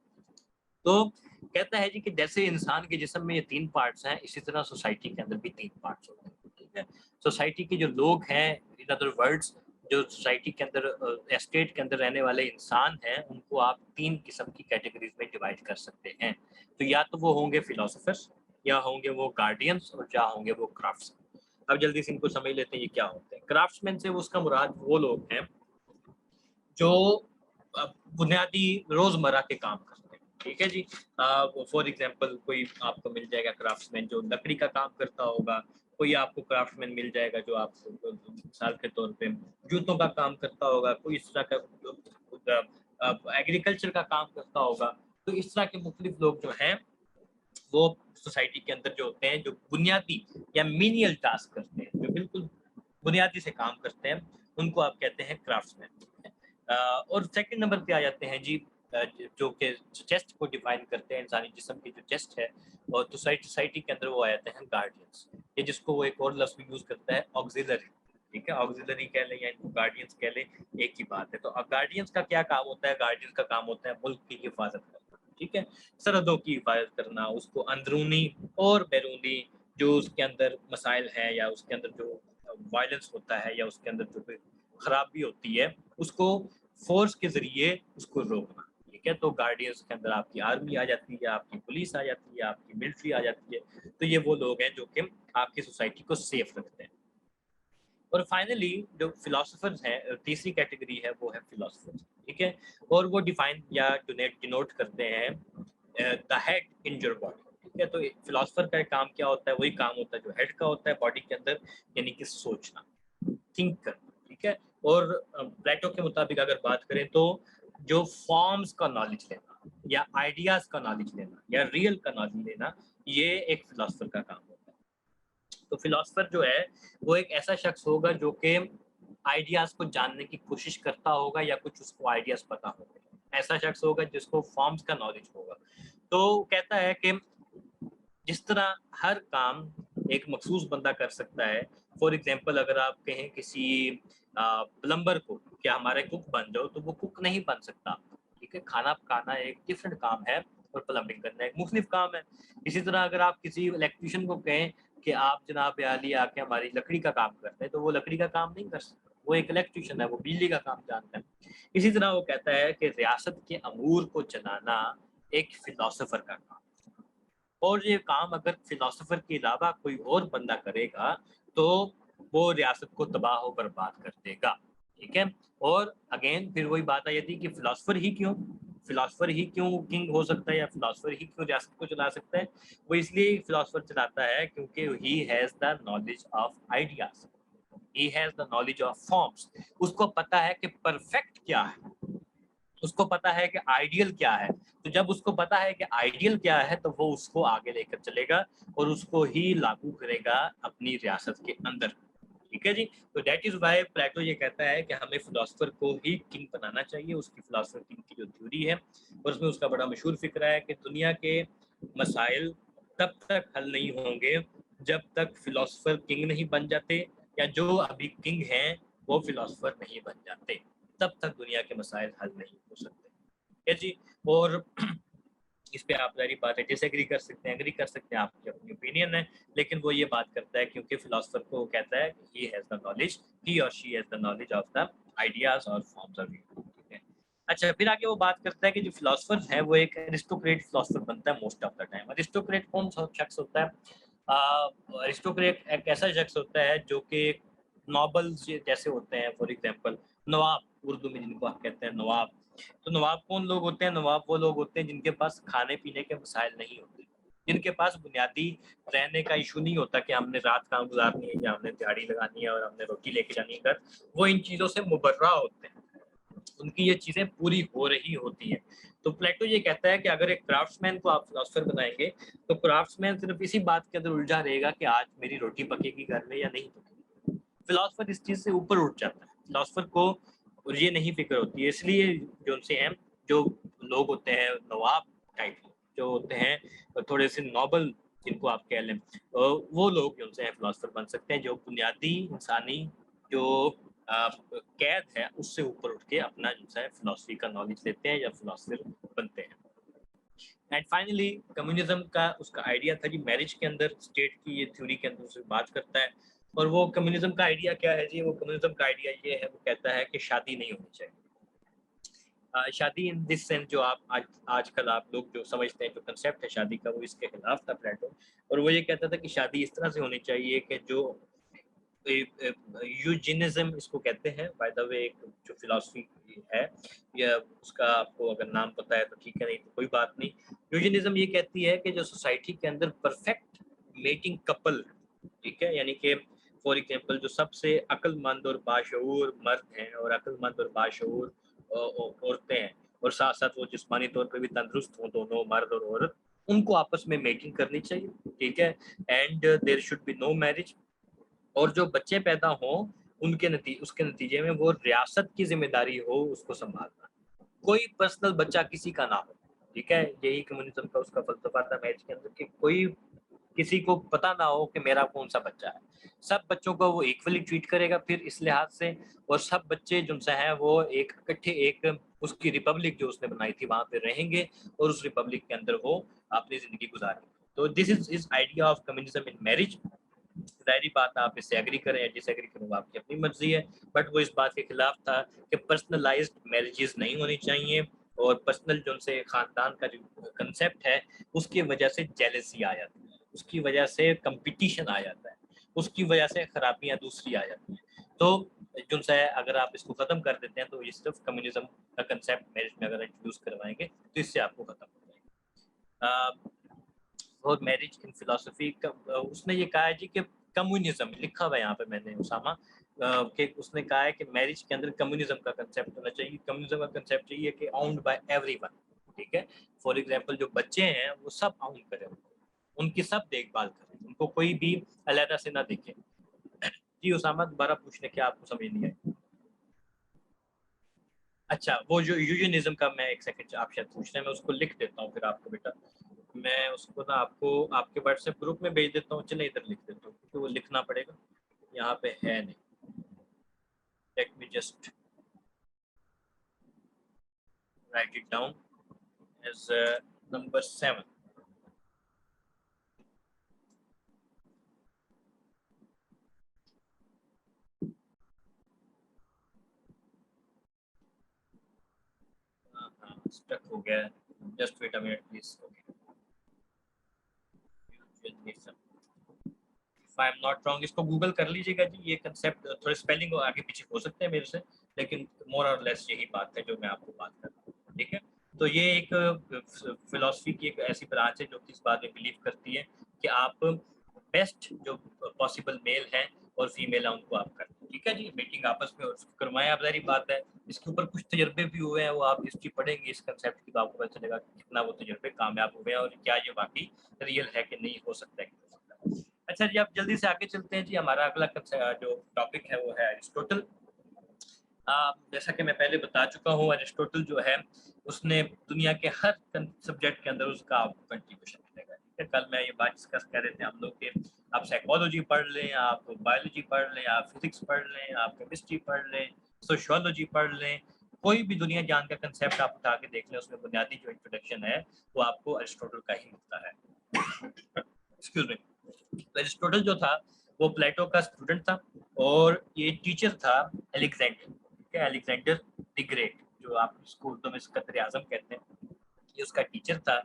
तो कहता है जी कि जैसे इंसान के जिस्म में ये 3 पार्ट्स हैं, इसी तरह सोसाइटी के अंदर भी 3 पार्ट्स होते हैं। ठीक है, सोसाइटी के जो लोग हैं, इन अदर वर्ड्स जो सोसाइटी के अंदर एस्टेट के अंदर रहने वाले इंसान हैं, उनको आप 3 किस्म की कैटेगरीज में डिवाइड कर सकते हैं। तो या तो वो होंगे फिलोसोफर्स, या होंगे वो गार्डियंस, और या होंगे वो क्राफ्ट्समैन। अब जल्दी से इनको समझ लेते हैं ये क्या होते हैं। क्राफ्ट्समैन से उसका मुराद वो लोग हैं जो बुनियादी रोजमर्रा के काम करते हैं। ठीक है जी, फॉर एग्जांपल कोई आपको मिल जाएगा क्राफ्ट्समैन जो लकड़ी का काम करता होगा। कोई आपको क्राफ्ट्समैन मिल जाएगा जो आपको मिसाल के तौर पे जूतों का काम करता होगा। कोई इस तरह का एग्रीकल्चर का काम करता होगा। तो इस तरह के मुख्तलिफ लोग जो हैं वो सोसाइटी के अंदर जो होते हैं, जो बुनियादी या मीनियल टास्क करते हैं, जो बिल्कुल बुनियादी से काम करते हैं, उनको आप कहते हैं क्राफ्ट्समैन। और सेकंड नंबर पे आ जाते हैं जी जो कि चेस्ट को डिफाइन करते हैं, इंसानी जिस्म की जो चेस्ट है। और तो सोसाइटी के अंदर वो आ जाते हैं गार्डियंस। ये जिसको वो एक और लफ्ज भी यूज करता है, ऑक्सिलरी। ठीक है, ऑक्सिलरी कह लें या इनको गार्डियंस कह लें, एक ही बात है। तो गार्डियंस का क्या काम होता है? गार्डियंस का काम होता है मुल्क की हिफाजत करना। ठीक है, सरहदों की हिफाजत करना, उसको अंदरूनी और बैरूनी जो उसके अंदर मसाइल हैं या उसके अंदर जो वायलेंस होता है या उसके अंदर जो कोई खराबी होती है, उसको फोर्स के ज़रिए उसको रोकना। ठीक है, तो गार्डियंस के अंदर आपकी आर्मी आ जाती है, आपकी पुलिस आ जाती है, आपकी मिलिट्री आ जाती है। तो ये वो लोग हैं जो कि आपकी सोसाइटी को सेफ रखते हैं। और फाइनली जो फिलोसफर्स हैं, तीसरी कैटेगरी है वो है फिलोसफर्स, ठीक है। और वो डिफाइन या डिनोट करते हैं the head in your body, ठीक है। तो फिलोसफर का काम क्या होता है, वही काम होता है जो हेड का होता है बॉडी के अंदर, यानी कि सोचना, थिंक करना, ठीक है। और प्लेटो के मुताबिक अगर बात करें तो जो फॉर्म्स का नॉलेज लेना या आइडियाज का नॉलेज लेना या रियल का नॉलेज लेना, ये एक फिलोसफर का काम होता है। तो फिलोसफर जो है वो एक ऐसा शख्स होगा जो कि आइडियाज को जानने की कोशिश करता होगा या कुछ उसको आइडियाज पता होगा, ऐसा शख्स होगा जिसको फॉर्म्स का नॉलेज होगा। तो कहता है कि जिस तरह हर काम एक मखसूस बंदा कर सकता है, फॉर एग्जांपल अगर आप कहें किसी प्लम्बर को कि हमारे कुक बन जाओ, तो वो कुक नहीं बन सकता, ठीक है। खाना पकाना एक डिफरेंट काम है और प्लम्बिंग करना एक मुख्तलिफ काम है। इसी तरह अगर आप किसी इलेक्ट्रिशियन को कहें कि आप जनाब आली आके हमारी लकड़ी का काम करते हैं, तो वो लकड़ी का काम नहीं कर सकता, वो एक इलेक्ट्रिशियन है, वो बिजली का काम जानता है। इसी तरह वो कहता है कि रियासत के अमूर को चलाना एक फिलोसोफर का काम, और ये काम अगर फिलोसोफर के अलावा कोई और बंदा करेगा तो वो रियासत को तबाह व बर्बाद कर देगा, ठीक है। और अगेन फिर वही बात आ जाती है कि फिलोसोफर ही क्यों किंग हो सकता है या फिलोसोफर ही क्यों रियासत को चला सकता है। वो इसलिए फिलोसोफर चलाता है क्योंकि he has the knowledge of ideas, he has the knowledge of forms. उसको पता है कि परफेक्ट क्या है, उसको पता है कि आइडियल क्या है। तो जब उसको पता है कि आइडियल क्या है तो वो उसको आगे लेकर चलेगा और उसको ही लागू करेगा अपनी रियासत के अंदर, ठीक है जी। तो दैट इज वाई प्लेटो ये कहता है कि हमें फिलोसफर को ही किंग बनाना चाहिए। उसकी फिलोसफर किंग की जो थ्योरी है और उसमें उसका बड़ा मशहूर फिक्रा है कि दुनिया के मसाइल तब तक हल नहीं होंगे जब तक फिलोसफर किंग नहीं बन जाते, या जो अभी किंग हैं वो फिलोसफर नहीं बन जाते, तब तक दुनिया के मसाइल हल नहीं हो सकते, ठीक है जी। और इस पे आप सारी बातें डिसएग्री कर सकते हैं, एग्री कर सकते हैं, आपकी अपनी ओपिनियन है, लेकिन वो ये बात करता है क्योंकि फिलोसफर को कहता है ही हैज द नॉलेज, ही और she has the knowledge of the ideas और फॉर्म्स ऑफ व्यू, ठीक है। अच्छा, फिर आगे वो बात करता है कि जो फिलोसफर है वो एक एरिस्टोक्रेट फिलोसफर बनता है most of the time. Aristocrat कौन सा शख्स होता है? एरिस्टोक्रेट एक ऐसा शख्स होता है जो कि नॉबल्स जैसे होते हैं, फॉर एग्जांपल नवाब, उर्दू में जिनको आप कहते हैं नवाब। तो नवाब कौन लोग होते हैं? नवाब वो लोग होते हैं जिनके पास खाने पीने के मसाइल नहीं होते, जिनके पास बुनियादी रहने का इशू नहीं होता कि हमने रात कहाँ गुजारनी है या हमने दिहाड़ी लगानी है और हमने रोटी लेके जानी है घर। वो इन चीज़ों से मुबर्रा होते हैं, उनकी ये चीज़ें पूरी हो रही होती हैं। तो प्लेटो ये कहता है कि अगर एक क्राफ्ट्समैन को आप फिलोसफर बनाएंगे तो क्राफ्ट्समैन सिर्फ इसी बात के अंदर उलझा रहेगा कि आज मेरी रोटी पकेगी घर में या नहीं पकेगी। फिलोसफर इस चीज़ से ऊपर उठ जाता है, फिलोसफर को और ये नहीं फिक्र होती है। इसलिए जो उनसे हैं, जो लोग होते हैं नवाब टाइप, जो होते हैं थोड़े से नॉबल जिनको आप कह लें, वो लोग जो हैं फिलोसफर बन सकते हैं, जो बुनियादी इंसानी जो कैद है उससे ऊपर उठ के अपना जो है फिलोसफी का नॉलेज लेते हैं या फिलोसफर बनते हैं। एंड फाइनली कम्युनिज्म का उसका आइडिया था जी, मैरिज के अंदर स्टेट की ये थ्योरी के अंदर से बात करता है। और वो कम्युनिज्म का आइडिया क्या है जी? वो कम्युनिज्म का आइडिया ये है, वो कहता है कि शादी नहीं होनी चाहिए। शादी इन दिस सेंस जो आप आजकल आप लोग जो समझते हैं, जो कंसेप्ट है शादी का, वो इसके खिलाफ था प्लेटो। और वो ये कहता था कि शादी इस तरह से होनी चाहिए कि जो यूजिनिज्म इसको कहते हैं, बाय द वे, एक जो फिलॉसफी है, या उसका आपको अगर नाम पता है तो ठीक है, नहीं तो कोई बात नहीं। यूजिनिज्म ये कहती है कि जो सोसाइटी के अंदर परफेक्ट मेटिंग कपल, ठीक है, यानी कि फॉर एग्जांपल जो सबसे अक्लमंद और बाशऊर मर्द हैं और अक्लमंद और बाशऊर औरतें हैं, और साथ साथ वो जिस्मानी तौर पे भी तंदुरुस्त हों, दोनों मर्द और औरत, उनको आपस में मेटिंग करनी चाहिए, ठीक है। And there should be no marriage. और जो बच्चे पैदा हों उसके नतीजे में वो रियासत की जिम्मेदारी हो उसको संभालना, कोई पर्सनल बच्चा किसी का ना हो, ठीक है। यही कम्युनिज्म का उसका फलसफा था मैच के अंदर कि कोई किसी को पता ना हो कि मेरा कौन सा बच्चा है, सब बच्चों को वो इक्वली ट्रीट करेगा फिर इस लिहाज से। और सब बच्चे जो है वो एक इकट्ठे एक उसकी रिपब्लिक जो उसने बनाई थी वहां पे रहेंगे और उस रिपब्लिक के अंदर वो अपनी जिंदगी गुजारेंगे। तो this is his idea of communism in marriage. जाहिर बात आप इससे एग्री करें या डिसएग्री करें, वो आपकी अपनी मर्जी है, बट वो इस बात के खिलाफ था कि पर्सनलाइज्ड मैरिजेस नहीं होनी चाहिए। और पर्सनल जो उनसे खानदान का जो कंसेप्ट है उसकी वजह से जेलसी आ जाती है, उसकी वजह से कंपटीशन आ जाता है, उसकी वजह से खराबियां दूसरी आ जाती हैं। तो जो सा है अगर आप इसको खत्म कर देते हैं तो ये सिर्फ कम्युनिज्म का कंसेप्ट मैरिज में अगर इंट्रोड्यूस करवाएंगे तो इससे आपको खत्म हो जाएगा। और मैरिज इन फिलोसफी उसने ये कहा है जी कि कम्युनिज्म लिखा हुआ है यहाँ पे मैंने उसामा कि उसने कहा है कि मैरिज के अंदर कम्युनिज्म का कंसेप्ट होना चाहिए। कम्युनिज्म का कंसेप्ट चाहिए कि आउंड बाय एवरीवन, ठीक है। फॉर एग्जांपल जो बच्चे हैं वो सब आउंड करें, उनकी सब देखभाल करें, उनको कोई भी अलहदा से ना देखे। जी उसामा दोबारा पूछने क्या आपको समझ नहीं आई? अच्छा वो जो यूजनिज्म का मैं एक सेकंड आप शायद पूछ रहे हैं, मैं उसको लिख देता हूँ फिर आपको बेटा। मैं उसको ना आपको आपके व्हाट्सएप ग्रुप में भेज देता हूँ, चले इधर लिख देता हूँ क्योंकि वो लिखना पड़ेगा, यहाँ पे है नहीं। Let me just write it down as number 7। हाँ स्टक हो गया है, just wait a minute please. If I am not wrong, इसको गूगल कर लीजिएगा जी। ये कंसेप्ट थोड़े स्पेलिंग आगे पीछे हो सकते हैं मेरे से, लेकिन मोर और लेस यही बात है जो मैं आपको बात कर रहा हूँ, ठीक है। तो ये एक फिलोसफी की एक ऐसी ब्रांच है जो कि इस बात में बिलीव करती है कि आप बेस्ट जो पॉसिबल मेल है और फीमेल है उनको आप करें, ठीक है जी। मीटिंग आपस में करवाएं, आप सारी बात है। इसके ऊपर कुछ तजर्बे भी हुए हैं, वो आप हिस्ट्री पढ़ेंगे इस कंसेप्ट की तो आपको पता चलेगा कितना वो तजर्बे कामयाब हुए हैं और क्या ये वाकई रियल है कि नहीं, हो सकता है। अच्छा जी आप जल्दी से आगे चलते हैं जी। हमारा अगला जो टॉपिक है वो है अरिस्टोटल। जैसा कि मैं पहले बता चुका हूँ, अरिस्टोटल जो है उसने दुनिया के हर सब्जेक्ट के अंदर उसका आपको कंट्रीब्यूशन मिलेगा, ठीक है। कल मैं ये बात डिस्कस कर रहे थे हम लोग के, आप साइकोलॉजी पढ़ लें, आप बायोलॉजी पढ़ लें, आप फिजिक्स पढ़ लें, आप केमिस्ट्री पढ़ लें, सोशियोलॉजी पढ़ लें, कोई भी दुनिया जान का कंसेप्ट आप उठा के देख लें, उसमें बुनियादी जो इंट्रोडक्शन है वो आपको अरिस्टोटल का ही मिलता है। Excuse me. अरिस्टोटल जो था वो प्लेटो का स्टूडेंट था और ये टीचर था अलेक्जेंडर, ठीक है, अलेक्जेंडर द ग्रेट, जो आप इसको उर्दू में सकतर आजम कहते हैं, ये उसका टीचर था।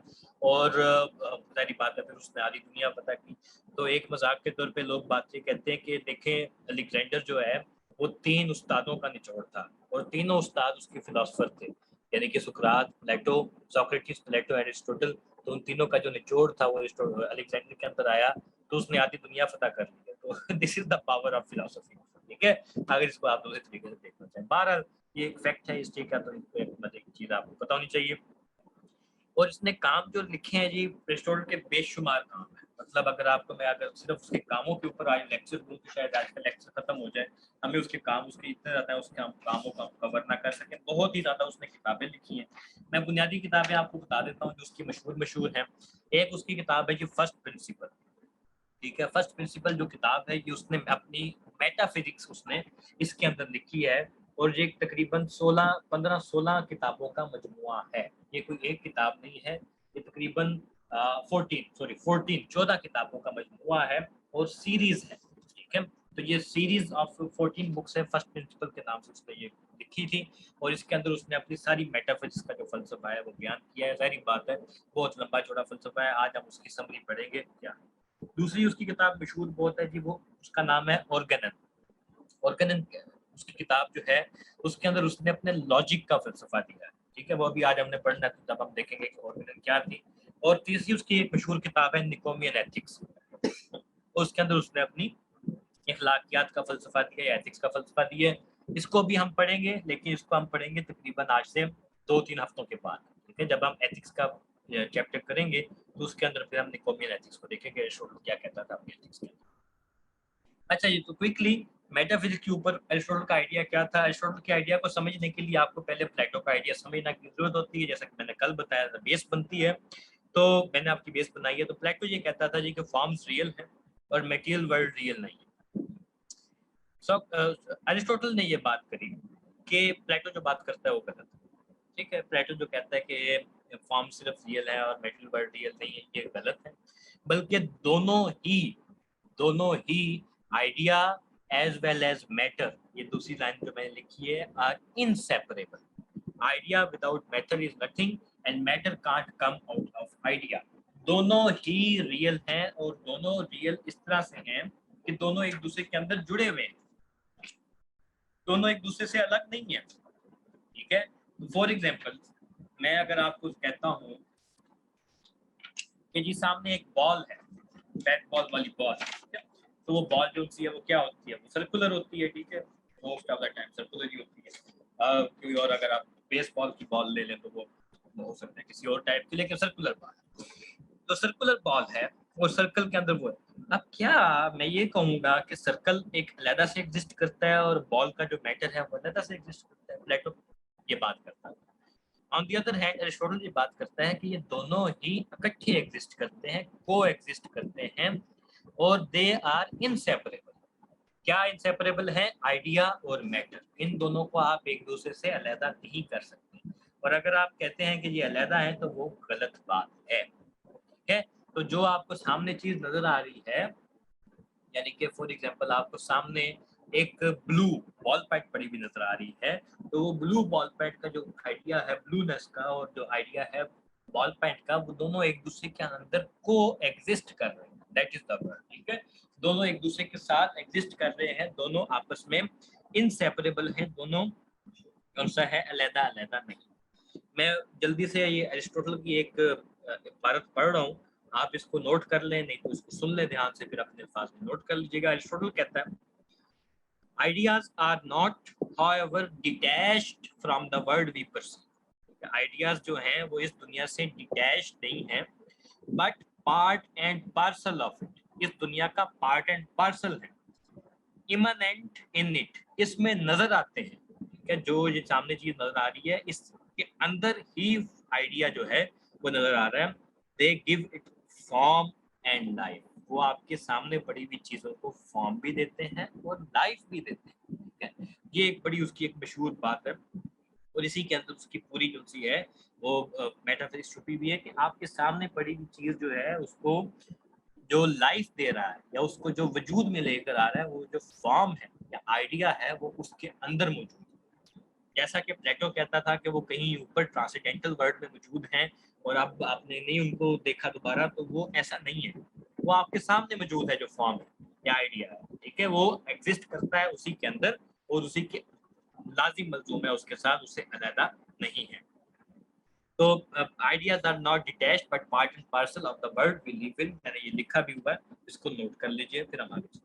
और सारी बात है फिर उसने आधी दुनिया पता की। तो एक मजाक के तौर पे लोग बात ये कहते हैं कि देखें अलेक्जेंडर जो है वो 3 उस्तादों का निचोड़ था और तीनों उस्ताद उसके फिलोसफर थे, यानी कि सुकरात, प्लेटो, सोक्रेटिस, प्लेटो, एरिस्टोटल। तो उन तीनों का जो निचोड़ था वो अलेक्जेंडर के अंदर आया, तो उसने आधी दुनिया फतह कर ली है। तो this is the power of philosophy, ठीक है, अगर इसको आप दूसरे तरीके से देखना चाहें। बहरहाल ये एक फैक्ट है हिस्ट्री का, तो एक मजे की चीज आपको पता होनी चाहिए। और इसने काम जो लिखे हैं जी एरिस्टोटल के बेशुमार काम है। मतलब अगर आपको मैं अगर सिर्फ उसके कामों के ऊपर आज लेक्चर दूं तो शायद आज का लेक्चर खत्म हो जाए, हमें उसके काम उसके इतने ज्यादा है उसके कामों का कवर ना कर सकें, बहुत ही ज्यादा उसने किताबें लिखी हैं। मैं बुनियादी किताबें आपको बता देता हूँ जो उसकी मशहूर मशहूर हैं। एक उसकी किताब है जी फर्स्ट प्रिंसिपल, ठीक है। फर्स्ट प्रिंसिपल जो किताब है ये उसने अपनी मेटाफिजिक्स उसने इसके अंदर लिखी है और ये तकरीबन 16 किताबों का मजमुआ है। ये कोई एक किताब नहीं है, ये तकरीबन 14 किताबों का मजमुआ है और सीरीज है, ठीक है। तो ये सीरीज ऑफ 14 बुक्स है, फर्स्ट प्रिंसिपल के नाम से उसने ये लिखी थी। और इसके अंदर उसने अपनी सारी मेटाफिजिक्स का जो फलसफा है वो बयान किया है। सारी बात है बहुत लंबा चौड़ा फलसफा है, आज हम उसकी समरी पढ़ेंगे क्या। दूसरी उसकी किताब मशहूर बहुत है जी, वो उसका नाम है ऑर्गेनन। ऑर्गेनन उसकी किताब जो है उसके अंदर उसने अपने लॉजिक का फलसफा दिया है, ठीक है। वो अभी आज हमने पढ़ना है तो तब हम देखेंगे कि ऑर्गेनन क्या थी। और तीसरी उसकी एक मशहूर किताब है निकोमियन एथिक्स, उसके अंदर उसने अपनी अखलाकियात का फलसफा दिया है, एथिक्स का फलसफा दिया है। इसको भी हम पढ़ेंगे, लेकिन इसको हम पढ़ेंगे तकरीबन आज से 2-3 हफ्तों के बाद, ठीक है। जब हम एथिक्स का चैप्टर करेंगे तो उसके अंदर फिर हम निकोमियन एथिक्स को देखेंगे, एरिस्टोटल क्या कहता था अपनी एथिक्स के अंदर। अच्छा ये तो क्विकली मेटाफिजिक्स के ऊपर एरिस्टोटल का आइडिया क्या था। एरिस्टोटल के आइडिया को समझने के लिए आपको पहले प्लेटो का आइडिया समझना की जरूरत होती है, जैसा कि मैंने कल बताया था बेस बनती है। तो मैंने आपकी बेस बनाई है। तो प्लेटो ये कहता था जी कि फॉर्म्स रियल है और मटेरियल वर्ल्ड रियल नहीं है। अरिस्टोटल ने ये बात करी कि प्लेटो जो बात करता है वो गलत है, ठीक है। प्लेटो जो कहता है कि फॉर्म सिर्फ रियल है और मेटल वर्ल्ड रियल नहीं है, ये गलत है। बल्कि दोनों ही idea as well as matter, ये दूसरी लाइन जो मैंने लिखी है, are inseparable. Idea without matter is nothing and matter can't come out of idea. दोनों ही रियल हैं और दोनों रियल इस तरह से हैं कि दोनों एक दूसरे के अंदर जुड़े हुए हैं। दोनों एक दूसरे से अलग नहीं है, ठीक है। फॉर एग्जाम्पल मैं अगर आपको कहता हूँ कि जी सामने एक बॉल है, बैट बॉल वाली बॉल, ठीक है, तो वो बॉल जो होती है वो क्या होती है, वो सर्कुलर होती है, ठीक है, most of the time circular ही होती है। कोई और अगर आप बेसबॉल की बॉल ले लें तो वो हो सकता है किसी और टाइप की, लेकिन सर्कुलर बॉल है, तो सर्कुलर बॉल है और सर्कल के अंदर वो है। अब क्या मैं ये कहूँगा कि सर्कल एक अलग से एग्जिस्ट करता है और बॉल का जो मैटर है वो अलग से एग्जिस्ट करता है? प्लेटो ये बात करता है। On the other hand Aristotle ये बात करता है कि ये दोनों ही इकट्ठे एग्जिस्ट करते हैं, को एग्जिस्ट करते हैं और दे आर इनसेपरेबल। क्या इनसेपरेबल है? आइडिया और मैटर, इन दोनों को आप एक दूसरे से अलग नहीं कर सकते। और अगर आप कहते हैं कि ये अलग है तो वो गलत बात है, ठीक है। तो जो आपको सामने चीज नजर आ रही है, यानी कि फॉर एग्जांपल आपको सामने एक ब्लू बॉल पैड पड़ी हुई नजर आ रही है, तो वो ब्लू बॉल पैड का जो आइडिया है ब्लूनेस का और जो आइडिया है बॉल पैड का, वो दोनों एक दूसरे के अंदर को एग्जिस्ट कर रहे हैं, दैट इज द वर्ड, ठीक है। दोनों एक दूसरे के साथ एग्जिस्ट कर रहे हैं, दोनों आपस में इनसेपरेबल हैं, दोनों कौन सा है, अलहदा अलहदा नहीं। मैं जल्दी से ये अरिस्टोटल की एक इबारत पढ़ रहा हूँ, आप इसको नोट कर लें, नहीं तो इसको सुन लें ध्यान से, फिर अपने अल्फाज में नोट कर लीजिएगा। अरिस्टोटल कहता है ideas are not however detached from the world we perceive. Ideas जो हैं वो इस दुनिया से डिटैच नहीं है, but part and parcel of it, इस दुनिया का पार्ट एंड पार्सल है। इमनेंट इन इट, इसमें नजर आते हैं, ठीक है, जो ये सामने चीज नजर आ रही है इसके अंदर ही आइडिया जो है वो नजर आ रहा है। They give it form and life, वो आपके सामने पड़ी हुई चीजों को फॉर्म भी देते हैं और लाइफ भी देते हैं, ठीक है। ये एक बड़ी उसकी एक मशहूर बात है और इसी के अंदर उसकी पूरी जो सी है वो मेटाफिजिक्स छुपी हुई है कि आपके सामने पड़ी हुई चीज जो है उसको जो लाइफ दे रहा है या उसको जो वजूद में लेकर आ रहा है, वो जो फॉर्म है या आइडिया है वो उसके अंदर मौजूद है। जैसा कि प्लेटो कहता था कि वो कहीं ऊपर ट्रांसेंडेंटल वर्ल्ड में मौजूद हैं और अब आपने नहीं उनको देखा दोबारा, तो वो ऐसा नहीं है, वो आपके सामने मौजूद है, जो फॉर्म है या आइडिया है, ठीक है, वो एग्जिस्ट करता है उसी के अंदर और उसी के लाजिम मलजूम है उसके साथ, उससे अलहदा नहीं है। तो ideas are not detached but part and parcel of the world we live in, मैंने ये लिखा भी हुआ है, इसको नोट कर लीजिए, फिर हम आगे।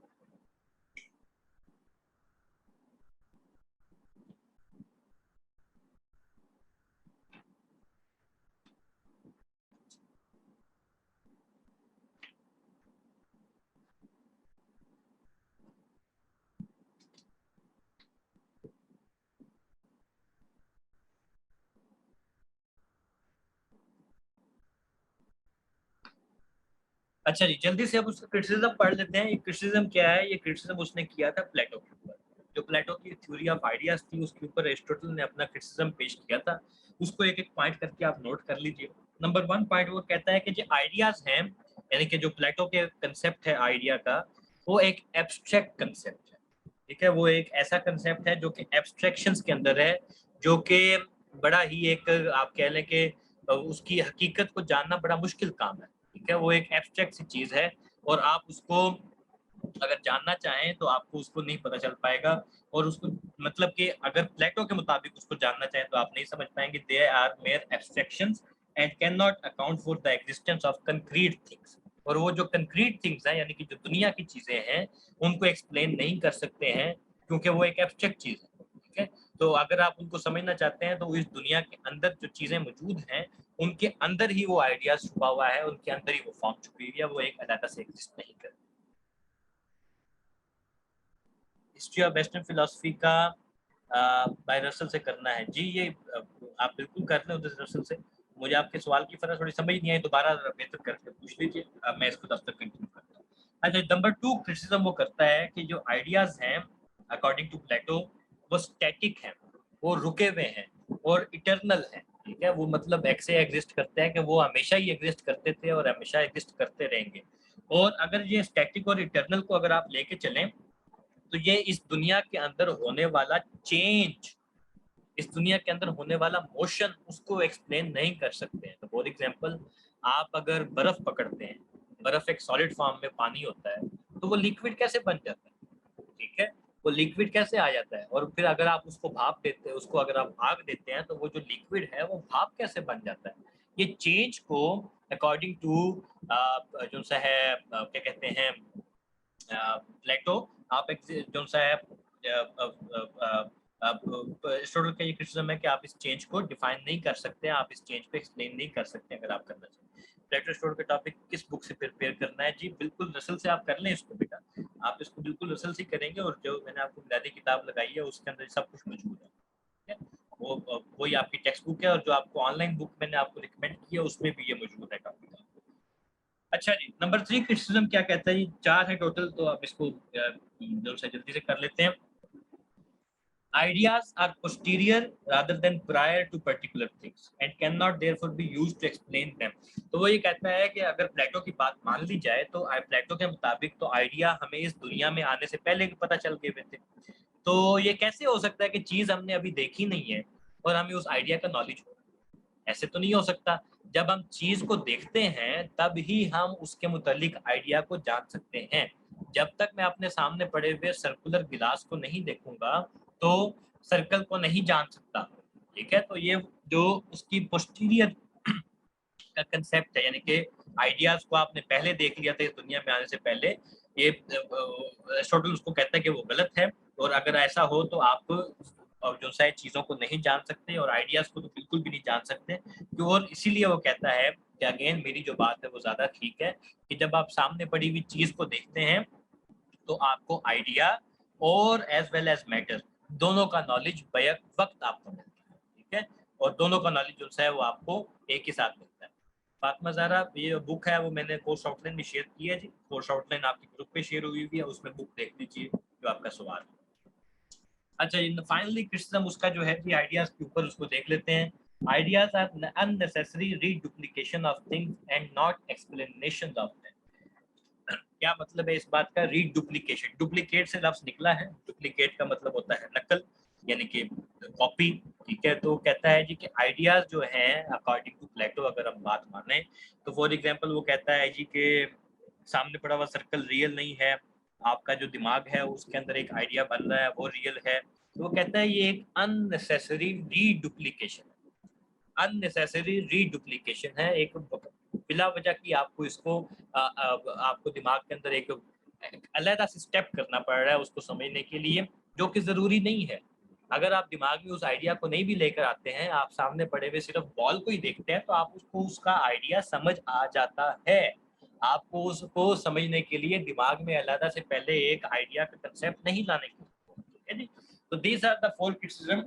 अच्छा जी, जल्दी से अब उसका क्रिटिसिज्म पढ़ लेते हैं। ये क्रिटिसिज्म क्या है? ये क्रिटिसिज्म उसने किया था प्लेटो के ऊपर, जो प्लेटो की थ्योरी ऑफ आइडियाज थी उसके ऊपर एरिस्टोटल ने अपना क्रिटिसिज्म पेश किया था। उसको एक एक पॉइंट करके आप नोट कर लीजिए। नंबर 1 पॉइंट वो कहता है कि जो आइडियाज हैं, यानी कि जो प्लेटो के कंसेप्ट है आइडिया का, वो एक एब्स्ट्रैक्ट कंसेप्ट है, ठीक है, वो एक ऐसा कंसेप्ट है जो कि एब्स्ट्रैक्शंस के अंदर है, जो कि बड़ा ही एक आप कह लें कि उसकी हकीकत को जानना बड़ा मुश्किल काम है, ठीक है, वो एक एब्स्ट्रैक्ट सी चीज है और आप उसको अगर जानना चाहें तो आपको उसको नहीं पता चल पाएगा, और उसको मतलब कि अगर प्लेटो के मुताबिक उसको जानना चाहें तो आप नहीं समझ पाएंगे। They are mere abstractions and can not account for the existence of concrete things. और वो जो कंक्रीट थिंग्स हैं, यानी कि जो दुनिया की चीजें हैं, उनको एक्सप्लेन नहीं कर सकते हैं क्योंकि वो एक एब्स्ट्रैक्ट चीज है, ठीक है। तो अगर आप उनको समझना चाहते हैं तो इस दुनिया के अंदर जो चीजें मौजूद हैं उनके अंदर ही वो आइडियाज छुपा हुआ है, उनके अंदर ही वो फॉर्म छुपी हुई है, वो एक अलग से एग्जिस्ट नहीं करती। हिस्ट्री ऑफ वेस्टर्न फिलोसफी का बाय रसल से करना है जी, ये आप बिल्कुल कर लें उधर रसल से। मुझे आपके सवाल की फर्क थोड़ी समझ नहीं आई, दोबारा बेहतर करके पूछ लीजिए, मैं इसको तब तक कंटिन्यू करता हूँ। अच्छा, नंबर 2 क्रिटिसिज्म वो करता है कि जो आइडियाज हैं अकॉर्डिंग टू प्लेटो वो स्टैटिक हैं, वो रुके हुए हैं और इटर्नल हैं, ठीक है, वो मतलब ऐसे एग्जिस्ट करते हैं कि वो हमेशा ही एग्जिस्ट करते थे और हमेशा एग्जिस्ट करते रहेंगे। और अगर ये स्टैटिक और इटर्नल को अगर आप लेके चलें तो ये इस दुनिया के अंदर होने वाला चेंज, इस दुनिया के अंदर होने वाला मोशन, उसको एक्सप्लेन नहीं कर सकते हैं। तो फॉर एग्जांपल आप अगर बर्फ पकड़ते हैं, बर्फ एक सॉलिड फॉर्म में पानी होता है, तो वो लिक्विड कैसे बन जाता है, ठीक है, वो लिक्विड कैसे आ जाता है, और फिर अगर आप उसको भाप देते हैं, उसको अगर आप आग देते हैं तो वो जो लिक्विड है वो भाप कैसे बन जाता है। ये चेंज को अकॉर्डिंग टू जो सा है क्या कहते हैं प्लेटो, आप एक जो सा है एरिस्टोटल का ये क्रिटिसिज्म है कि आप इस चेंज को डिफाइन नहीं कर सकते, आप इस चेंज को एक्सप्लेन नहीं कर सकते अगर आप करना चाहें। प्लेटो एरिस्टोटल का टॉपिक किस बुक से प्रिपेयर करना है जी, बिल्कुल रसल से आप कर लें इसको बेटा, आप इसको बिल्कुल रसल से करेंगे, और जो मैंने आपको बुनियादी किताब लगाई है उसके अंदर सब कुछ मौजूद है, ठीक है? वो वही आपकी टेक्स्ट बुक है, और जो आपको ऑनलाइन बुक मैंने आपको रिकमेंड की है उसमें भी ये मौजूद है टॉपिक। अच्छा जी, नंबर 3 क्रिटिसिज्म क्या कहता है जी, 4 है टोटल, तो आप इसको जल्दी से कर लेते हैं। Ideas are posterior rather than prior to particular things and cannot therefore be used to explain them। तो वो ये कहता है कि अगर प्लेटो की बात मान ली जाए तो प्लेटो के मुताबिक तो आइडिया हमें इस दुनिया में आने से पहले पता चल गए हुए थे। तो ये कैसे हो सकता है कि चीज हमने अभी देखी नहीं है और हमें उस आइडिया का नॉलेज हो? ऐसे तो नहीं हो सकता। जब हम चीज को देखते हैं तब ही हम उसके मुतालिक आइडिया को जान सकते हैं। जब तक मैं अपने सामने पड़े हुए सर्कुलर गिलास को नहीं देखूंगा तो सर्कल को नहीं जान सकता, ठीक है? तो ये जो उसकी पोस्टीरियर का कंसेप्ट है, यानी कि आइडियाज को आपने पहले देख लिया था इस दुनिया में आने से पहले, ये एरिस्टोटल उसको कहता है कि वो गलत है, और अगर ऐसा हो तो आप जो शायद चीज़ों को नहीं जान सकते और आइडियाज को तो बिल्कुल भी नहीं जान सकते। और इसीलिए वो कहता है कि अगेन मेरी जो बात है वो ज़्यादा ठीक है कि जब आप सामने पड़ी हुई चीज़ को देखते हैं तो आपको आइडिया और एज वेल एज मैटर दोनों का नॉलेज बैक वक्त आपको मिलता है, ठीक है? और दोनों का नॉलेज जो है वो आपको एक ही साथ मिलता है। फातिमा ज़हरा, ये बुक है वो मैंने कोर्स आउटलाइन में शेयर की है जी, कोर्स आउटलाइन आपके ग्रुप पे शेयर हुई हुई है, उसमें बुक देख लीजिए जो आपका सवाल है। अच्छा, इन फाइनली क्रिटिसिज्म उसका जो है कि आइडियाज के ऊपर उसको देख लेते हैं। Ideas are unnecessary reduplication of things and not explanation of them. क्या मतलब है इस बात का? रीडुप्लीकेशन, डुप्लीकेट से लफ्ज निकला है, डुप्लीकेट का मतलब होता है नकल, यानी कि कॉपी, ठीक है? तो कहता है जी कि आइडियाज जो हैं अकॉर्डिंग टू प्लेटो अगर हम बात माने तो फॉर एग्जांपल वो कहता है जी कि सामने पड़ा हुआ सर्कल रियल नहीं है, आपका जो दिमाग है उसके अंदर एक आइडिया बन रहा है वो रियल है। तो वो कहता है ये एक अननेसेसरी रीडुप्लीकेशन है, अननेसेसरी रीडुप्लीकेशन है, एक बिला वजह की आपको इसको आपको दिमाग के अंदर एक अलग से स्टेप करना पड़ रहा है उसको समझने के लिए, जो कि ज़रूरी नहीं है। अगर आप दिमाग में उस आइडिया को नहीं भी लेकर आते हैं, आप सामने पड़े हुए सिर्फ बॉल को ही देखते हैं, तो आप उसको उसका आइडिया समझ आ जाता है। आपको उसको समझने के लिए दिमाग में अलग से पहले एक आइडिया का कंसेप्ट नहीं लाने की, ठीक है जी? तो these are the four criticism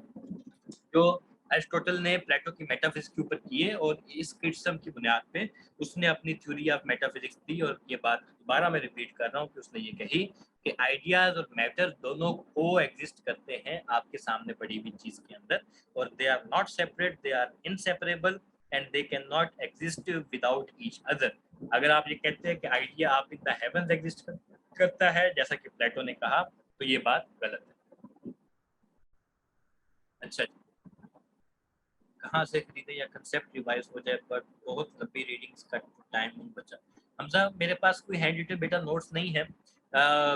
जो एरिस्टोटल ने प्लेटो की मेटाफिजिक्स के ऊपर किए, और इस क्रिटिसिज्म की बुनियाद पे उसने अपनी थ्योरी ऑफ मेटाफिजिक्स दी। और ये बात दोबारा मैं रिपीट कर रहा हूँ कि उसने ये कही कि आइडियाज और मैटर दोनों को एग्जिस्ट करते हैं आपके सामने पड़ी हुई चीज के अंदर, और they are not separate, they are inseparable and they can not exist without each other. अगर आप ये कहते हैं कि आइडिया आप इन द हेवंस एग्जिस्ट करता है जैसा कि प्लेटो ने कहा, तो ये बात गलत है। अच्छा, कहाँ से खरीदे या कंसेप्ट रिवाइज हो जाए, पर बहुत लंबी रीडिंग्स का टाइम नहीं बचा। हमजा, मेरे पास कोई हैंड रिटन बेटा नोट्स नहीं है।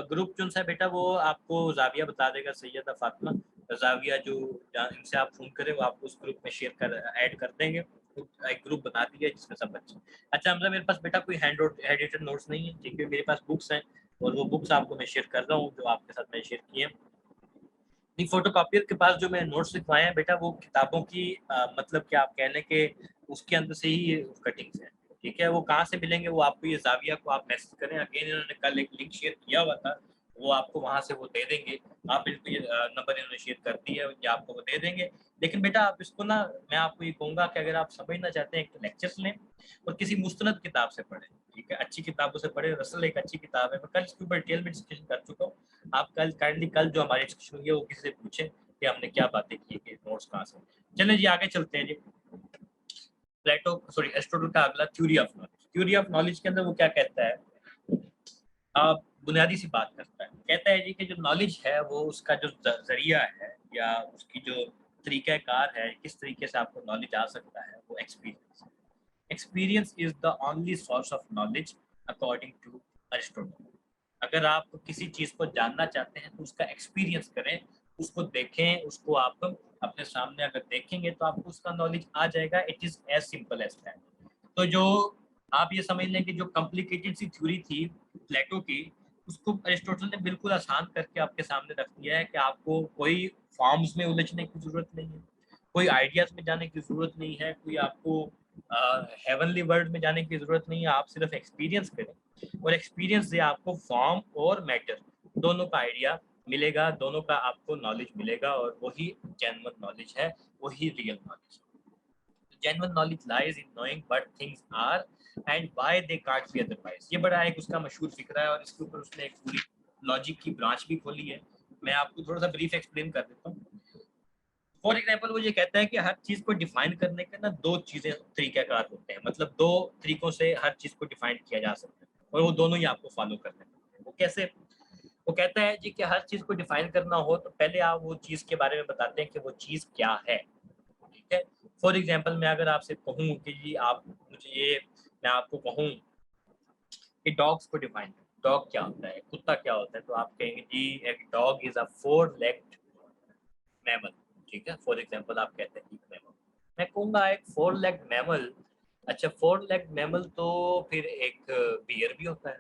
ग्रुप जो सा बेटा वो आपको जाविया बता देगा, सैयदा फातिमा जाविया, जो इनसे आप फोन करें वो आपको उस ग्रुप में शेयर कर ऐड कर देंगे। तो एक ग्रुप बना दिया जिसमें सब बच्चे। अच्छा हमजा, मेरे पास बेटा कोई हैंड रिटन नोट्स नहीं है, ठीक है? मेरे पास बुक्स हैं और वो बुक्स आपको मैं शेयर कर रहा हूँ जो आपके साथ मैंने शेयर किए हैं। नहीं, फोटोकॉपियर के पास जो मैंने नोट्स लिखवाए हैं बेटा वो किताबों की मतलब कि आप कह लें कि उसके अंदर से ही कटिंग्स हैं, ठीक है? वो कहाँ से मिलेंगे वो आपको, ये जाविया को आप मैसेज करें, अगेन इन्होंने कल एक लिंक शेयर किया हुआ था, वो आपको वहाँ से वो दे देंगे। आप इनको ये नंबर इन्होंने शेयर कर दिया है, ये आपको वो दे देंगे। लेकिन बेटा आप इसको ना, मैं आपको ये कहूँगा कि अगर आप समझना चाहते हैं एक तो लेक्चर्स लें और किसी मुस्तनद किताब से पढ़ें, ठीक है? अच्छी किताबों से पढ़ें। रसल एक अच्छी किताब है, मैं कल इसके ऊपर डिटेल में डिस्कशन कर चुका हूँ। आप कल काइंडली कल जो हमारी डिस्कशन हुई है वो किसी से पूछें कि हमने क्या बातें की, कि नोट्स कहाँ से। चलें जी आगे चलते हैं जी। प्लेटो सॉरी एरिस्टोटल का अगला theory of knowledge, theory of knowledge के अंदर वो क्या कहता है? आप बुनियादी सी बात करता है, कहता है जी कि जो नॉलेज है वो उसका जो जरिया है या उसकी जो तरीक़ाकार है, किस तरीके से आपको नॉलेज आ सकता है, वो एक्सपीरियंस है। Experience is the only source of knowledge according to Aristotle. अगर आप किसी चीज को जानना चाहते हैं तो उसका एक्सपीरियंस करें, उसको देखें, उसको आप अपने सामने अगर देखेंगे तो आपको उसका नॉलेज आ जाएगा। It is as simple as that. तो जो आप ये समझ लें कि जो कॉम्प्लिकेटेड सी थ्योरी थी प्लेटो की, उसको अरिस्टोटल ने बिल्कुल आसान करके आपके सामने रख दिया है कि आपको कोई फॉर्म्स में उलझने की जरूरत नहीं है, कोई आइडियाज में जाने की जरूरत नहीं है, कोई आपको हेवनली वर्ल्ड में जाने की जरूरत नहीं है। आप सिर्फ एक्सपीरियंस करें और एक्सपीरियंस से आपको फॉर्म और मैटर दोनों का आइडिया मिलेगा, दोनों का आपको नॉलेज मिलेगा, और वही जेन्युइन नॉलेज है, वही रियल नॉलेज है। genuine knowledge lies in knowing what things are and why they can't be otherwise। ये बड़ा एक उसका मशहूर फिक्रा है और इसके ऊपर उसने एक पूरी लॉजिक की ब्रांच भी खोली है। मैं आपको थोड़ा सा ब्रीफ एक्सप्लेन कर देता हूँ। फॉर एग्जाम्पल वो ये कहता है कि हर चीज को डिफाइन करने के ना दो चीजें तरीकाकार होते हैं, मतलब दो तरीकों से हर चीज को डिफाइन किया जा सकता है और वो दोनों ही आपको फॉलो करने होते हैं। वो कैसे? वो कहता है जी कि हर चीज को डिफाइन करना हो तो पहले आप वो चीज के बारे में बताते हैं कि वो चीज क्या है। ठीक है। फॉर एग्जाम्पल मैं अगर आपसे कहूँ कि जी आप मुझे ये, मैं आपको कहूँ कि डॉग्स को डिफाइन करें, डॉग क्या होता है, कुत्ता क्या होता है, तो आप कहेंगे जी एक dog is a four legged mammal. ठीक है, फॉर एग्जाम्पल आप कहते हैं मैमल, मैं कहूँगा एक फोर लेग्ड मैमल। अच्छा, फोर लेग्ड मैमल तो फिर एक बियर भी होता है,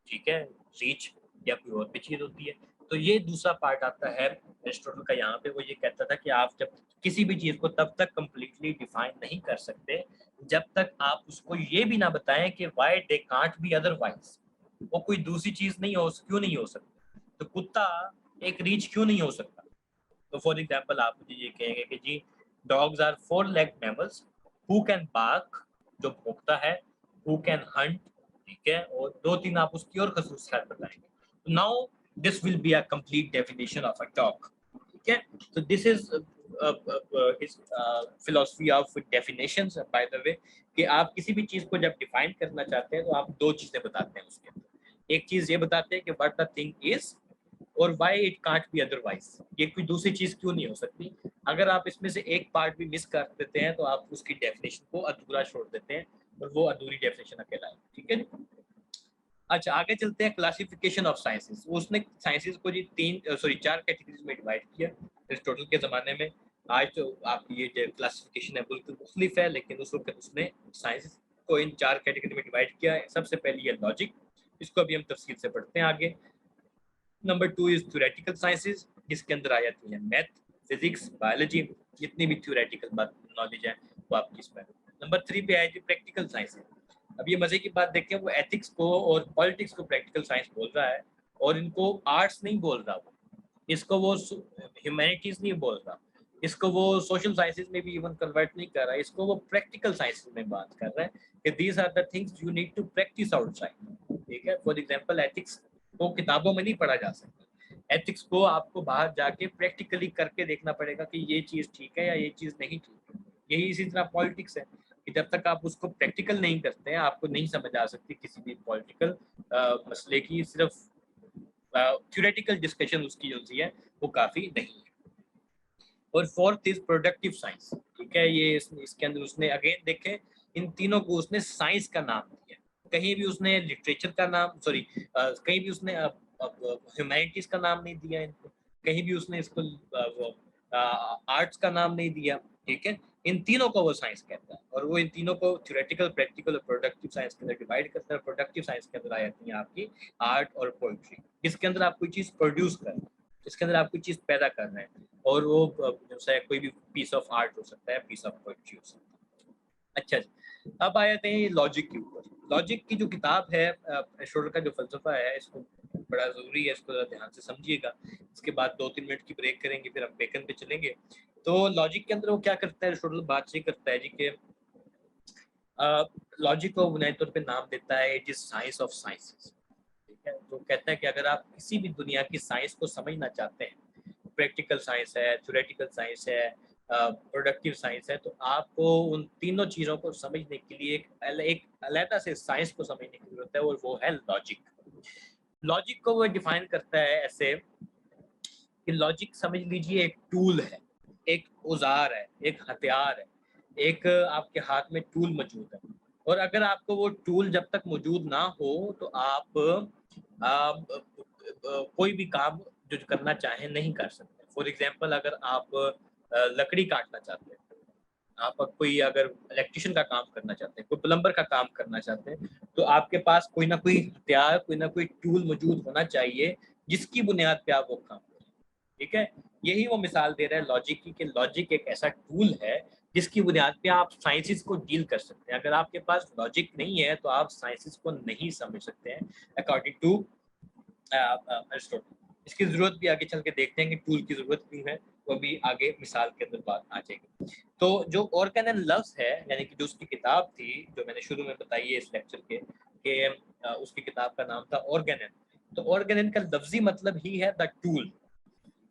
ठीक है, रीच या कोई और भी चीज होती है। तो ये दूसरा पार्ट आता है एरिस्टोटल का यहाँ पे। वो ये कहता था कि आप जब किसी भी चीज को तब तक कंप्लीटली डिफाइन नहीं कर सकते जब तक आप उसको ये भी ना बताएं कि why they can't be otherwise. वो कोई दूसरी चीज नहीं हो, क्यों नहीं हो सकती? तो कुत्ता एक रीच क्यों नहीं हो सकता? तो फॉर एग्जाम्पल आप मुझे ये कहेंगे कि जी dogs are four leg mammals who can bark, जो भौंकता है, हु कैन हंट, ठीक है, और दो तीन आप उसकी और खसूसियात बताएंगे। Now this will be a complete definition of a dog. ठीक है, तो this is his philosophy of definitions by the way, कि आप किसी भी चीज को जब डिफाइन करना चाहते हैं तो आप दो चीजें बताते हैं उसके अंदर। एक चीज ये बताते हैं कि व्हाट द थिंग इज और why it can't be otherwise, ये कोई दूसरी चीज क्यों नहीं हो सकती। अगर आप इसमें से एक पार्ट भी मिस कर देते हैं तो आप उसकी डेफिनेशन को अधूरा छोड़ देते हैं और वो अधूरी डेफिनेशन अकेला है। ठीक है। अच्छा, आगे चलते हैं क्लासिफिकेशन ऑफ साइंसेस। उसने साइंसेस को जी चार कैटेगरीज में डिवाइड किया अरिस्टोटल के जमाने में। आज तो आपकी ये जो क्लासिफिकेशन है बिल्कुल मुख्तलिफ है, लेकिन उस वक्त उसने साइंसेस को इन चार कैटेगरी में डिवाइड किया है। सबसे पहली है लॉजिक, इसको अभी हम तफसील से पढ़ते हैं आगे। Number two is theoretical sciences, जिसके अंदर आ जाती है मैथ, फिजिक्स, बायोलॉजी, जितनी भी थ्योरेटिकल नॉलेज है वो आपकी इसमें। नंबर थ्री पे है जी प्रैक्टिकल साइंस। अब ये मजे की बात देखें, वो एथिक्स को और पॉलिटिक्स को प्रैक्टिकल साइंस बोल रहा है और इनको आर्ट्स नहीं बोल रहा, वो इसको वो ह्यूमैनिटीज नहीं बोल रहा, इसको वो सोशल साइंसेज में भी इवन कन्वर्ट नहीं कर रहा है, इसको वो प्रैक्टिकल साइंसेज में बात कर रहा है कि these are the things you need to practice outside. ठीक है, फॉर एग्जांपल एथिक्स को किताबों में नहीं पढ़ा जा सकता, एथिक्स को आपको बाहर जाके प्रैक्टिकली करके देखना पड़ेगा कि ये चीज ठीक है या ये चीज नहीं ठीक है। यही इसी तरह पॉलिटिक्स है कि जब तक आप उसको प्रैक्टिकल नहीं करते हैं आपको नहीं समझ आ सकती किसी भी पॉलिटिकल मसले की। सिर्फ थ्योरेटिकल डिस्कशन उसकी जो है वो काफी नहीं है। और फोर्थ इज प्रोडक्टिव साइंस। ठीक है, ये इसके अंदर उसने अगेन देखे इन तीनों को उसने साइंस का नाम दिया। कहीं भी उसने लिटरेचर का नाम, सॉरी कहीं भी उसने ह्यूमैनिटीज का नाम नहीं दिया इनको, कहीं भी उसने इसको आर्ट्स का नाम नहीं दिया। ठीक है, इन तीनों को वो साइंस कहता है और वो इन तीनों को थ्योरेटिकल, प्रैक्टिकल और प्रोडक्टिव साइंस के अंदर डिवाइड करता है। प्रोडक्टिव साइंस के अंदर आ जाती है आपकी आर्ट और पोइट्री, इसके अंदर आप कोई चीज प्रोड्यूस कर रहे हैं, इसके अंदर आप कोई चीज पैदा कर रहे हैं, और वो जो कोई भी पीस ऑफ आर्ट हो सकता है, पीस ऑफ पोइट्री हो सकता है। अच्छा जी, अब आ जाते हैं लॉजिक के ऊपर। लॉजिक की जो किताब है एरिस्टोटल का जो फलसफा है, इसको बड़ा जरूरी है, इसको ध्यान से समझिएगा। इसके बाद 2-3 मिनट की ब्रेक करेंगे, फिर हम बेकन पे चलेंगे। तो लॉजिक के अंदर वो क्या करता है एरिस्टोटल, बात ये करता है जी कि लॉजिक को बुनियादी तौर पे नाम देता है it is science of sciences. ठीक है, तो कहता है कि अगर आप किसी भी दुनिया की साइंस को समझना चाहते हैं, प्रैक्टिकल साइंस है, थ्योरेटिकल साइंस है, प्रोडक्टिव साइंस है, तो आपको उन तीनों चीज़ों को समझने के लिए एक अलग से साइंस को समझने की जरूरत है, और वो है लॉजिक। लॉजिक को वो डिफाइन करता है ऐसे कि लॉजिक समझ लीजिए एक टूल है, एक औजार है, एक हथियार है, एक आपके हाथ में टूल मौजूद है। और अगर आपको वो टूल जब तक मौजूद ना हो तो आप कोई भी काम जो करना चाहे नहीं कर सकते। फॉर एग्जांपल अगर आप लकड़ी काटना चाहते हैं, आप कोई अगर इलेक्ट्रिशियन का काम करना चाहते हैं, कोई प्लम्बर का काम करना चाहते हैं, तो आपके पास कोई ना कोई हथियार, कोई ना कोई टूल मौजूद होना चाहिए जिसकी बुनियाद पे आप वो काम करें। ठीक है, यही वो मिसाल दे रहा है लॉजिक की, कि लॉजिक एक ऐसा टूल है जिसकी बुनियाद पे आप साइंसेस को डील कर सकते हैं। अगर आपके पास लॉजिक नहीं है तो आप साइंसेस को नहीं समझ सकते हैं अकॉर्डिंग टू अरिस्टोटल। इसकी जरूरत भी आगे चल के देखते हैं कि टूल की जरूरत क्यों है, वो भी आगे मिसाल के अंदर बात आ जाएगी। तो जो ऑर्गन एंड लव्स है, यानी कि जो उसकी किताब थी, जो मैंने शुरू में बताई है इस लेक्चर के, कि उसकी किताब का नाम था ऑर्गन एंड। तो ऑर्गन एंड का लफ्जी मतलब ही है द टूल।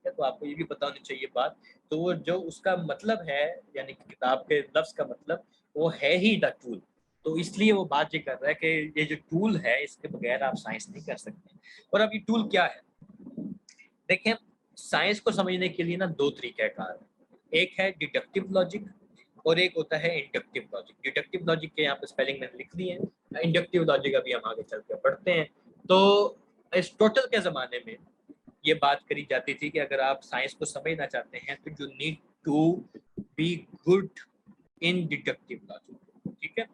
तो आपको ये भी पता होनी चाहिए बात। तो वो जो उसका मतलब है, यानी कि किताब के लफ्ज का मतलब, वो है ही द टूल। तो इसलिए वो बात ये कर रहा है कि ये जो टूल है, इसके बगैर आप साइंस नहीं कर सकते। और अब ये टूल क्या है, देखें, साइंस को समझने के लिए ना दो तरीक़ाकार है। एक है डिडक्टिव लॉजिक और एक होता है इंडक्टिव लॉजिक। डिडक्टिव लॉजिक के यहाँ पे स्पेलिंग मैंने लिख दी है, इंडक्टिव लॉजिक अभी हम आगे चल के पढ़ते हैं। तो एरिस्टोटल के ज़माने में ये बात करी जाती थी कि अगर आप साइंस को समझना चाहते हैं तो you need to be good in deductive logic. ठीक है,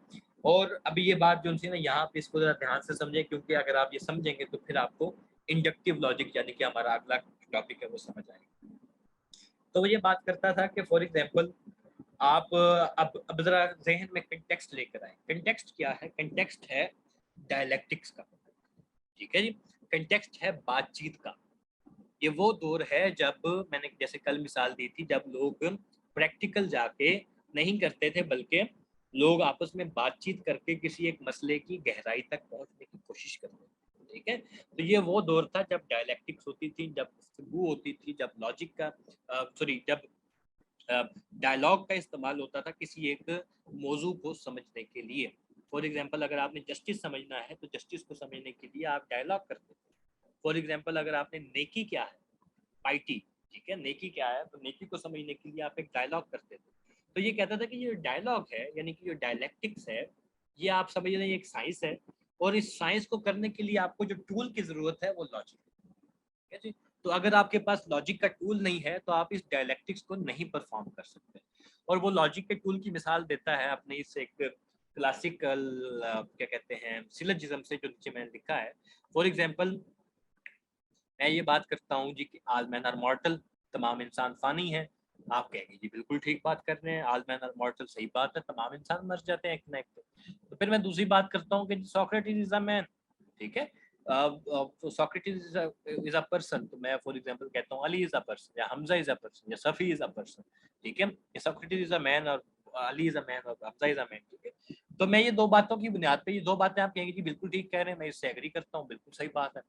और अभी ये बात जो ना यहाँ पे इसको जरा ध्यान से समझें, क्योंकि अगर आप ये समझेंगे तो फिर आपको इंडक्टिव लॉजिक यानी कि हमारा अगला टॉपिक है वो समझ आएगा। तो वो ये बात करता था कि फॉर एग्जांपल आप अब जरा जहन में कंटेक्स्ट लेकर आए। कंटेक्स्ट क्या है? कंटेक्स्ट है डायलैक्टिक्स का। ठीक है जी, कंटेक्स्ट है बातचीत का। ये वो दौर है जब मैंने जैसे कल मिसाल दी थी, जब लोग प्रैक्टिकल जाके नहीं करते थे, बल्कि लोग आपस में बातचीत करके किसी एक मसले की गहराई तक पहुंचने की कोशिश करते थे। ठीक है, तो ये वो दौर था जब डायलैक्टिक्स होती थी, जब गुफ्तगू होती थी, जब लॉजिक का जब डायलॉग का इस्तेमाल होता था किसी एक मौजू को समझने के लिए। फॉर एग्जांपल अगर आपने जस्टिस समझना है तो जस्टिस को समझने के लिए आप डायलॉग करते थे। फॉर एग्जांपल अगर आपने नेकी क्या है, पाइटी, ठीक है, नेकी क्या है, तो नेकी को समझने के लिए आप एक डायलॉग करते थे। तो ये कहता था कि ये डायलॉग है, यानी कि जो डायलैक्टिक्स है, ये आप समझ रहे हैं एक साइंस है, और इस साइंस को करने के लिए आपको जो टूल की जरूरत है वो लॉजिक है जी। तो अगर आपके पास लॉजिक का टूल नहीं है तो आप इस डायलैक्टिक्स को नहीं परफॉर्म कर सकते। और वो लॉजिक के टूल की मिसाल देता है अपने इस एक क्लासिकल क्या कहते हैं सिलोजिज्म से, जो नीचे मैंने लिखा है। फॉर एग्जांपल मैं ये बात करता हूँ जी कि ऑल मैन आर मॉर्टल, तमाम इंसान फानी है। आप कहेंगे जी बिल्कुल ठीक बात कर रहे हैं, ऑल मैन आर मॉर्टल, सही बात है, तमाम इंसान मर जाते हैं एक ना एक तो फिर मैं दूसरी बात करता हूँ कि सोक्रेटिस इज अ मैन। ठीक है, तो सोक्रेटिस इज अ पर्सन, तो मैं फॉर एग्जांपल कहता हूँ अली इज अ पर्सन, या हमजा इज अ पर्सन, या सफी इज अ पर्सन। ठीक है, ये सोक्रेटिस इज अ मैन और अली इज अ मैन और हमजा इज अ मैन। ठीक है, तो मैं ये दो बातों की बुनियाद पे, ये दो बातें आप कहेंगे जी बिल्कुल ठीक कह रहे हैं, मैं इससे एग्री करता हूँ, बिल्कुल सही बात है,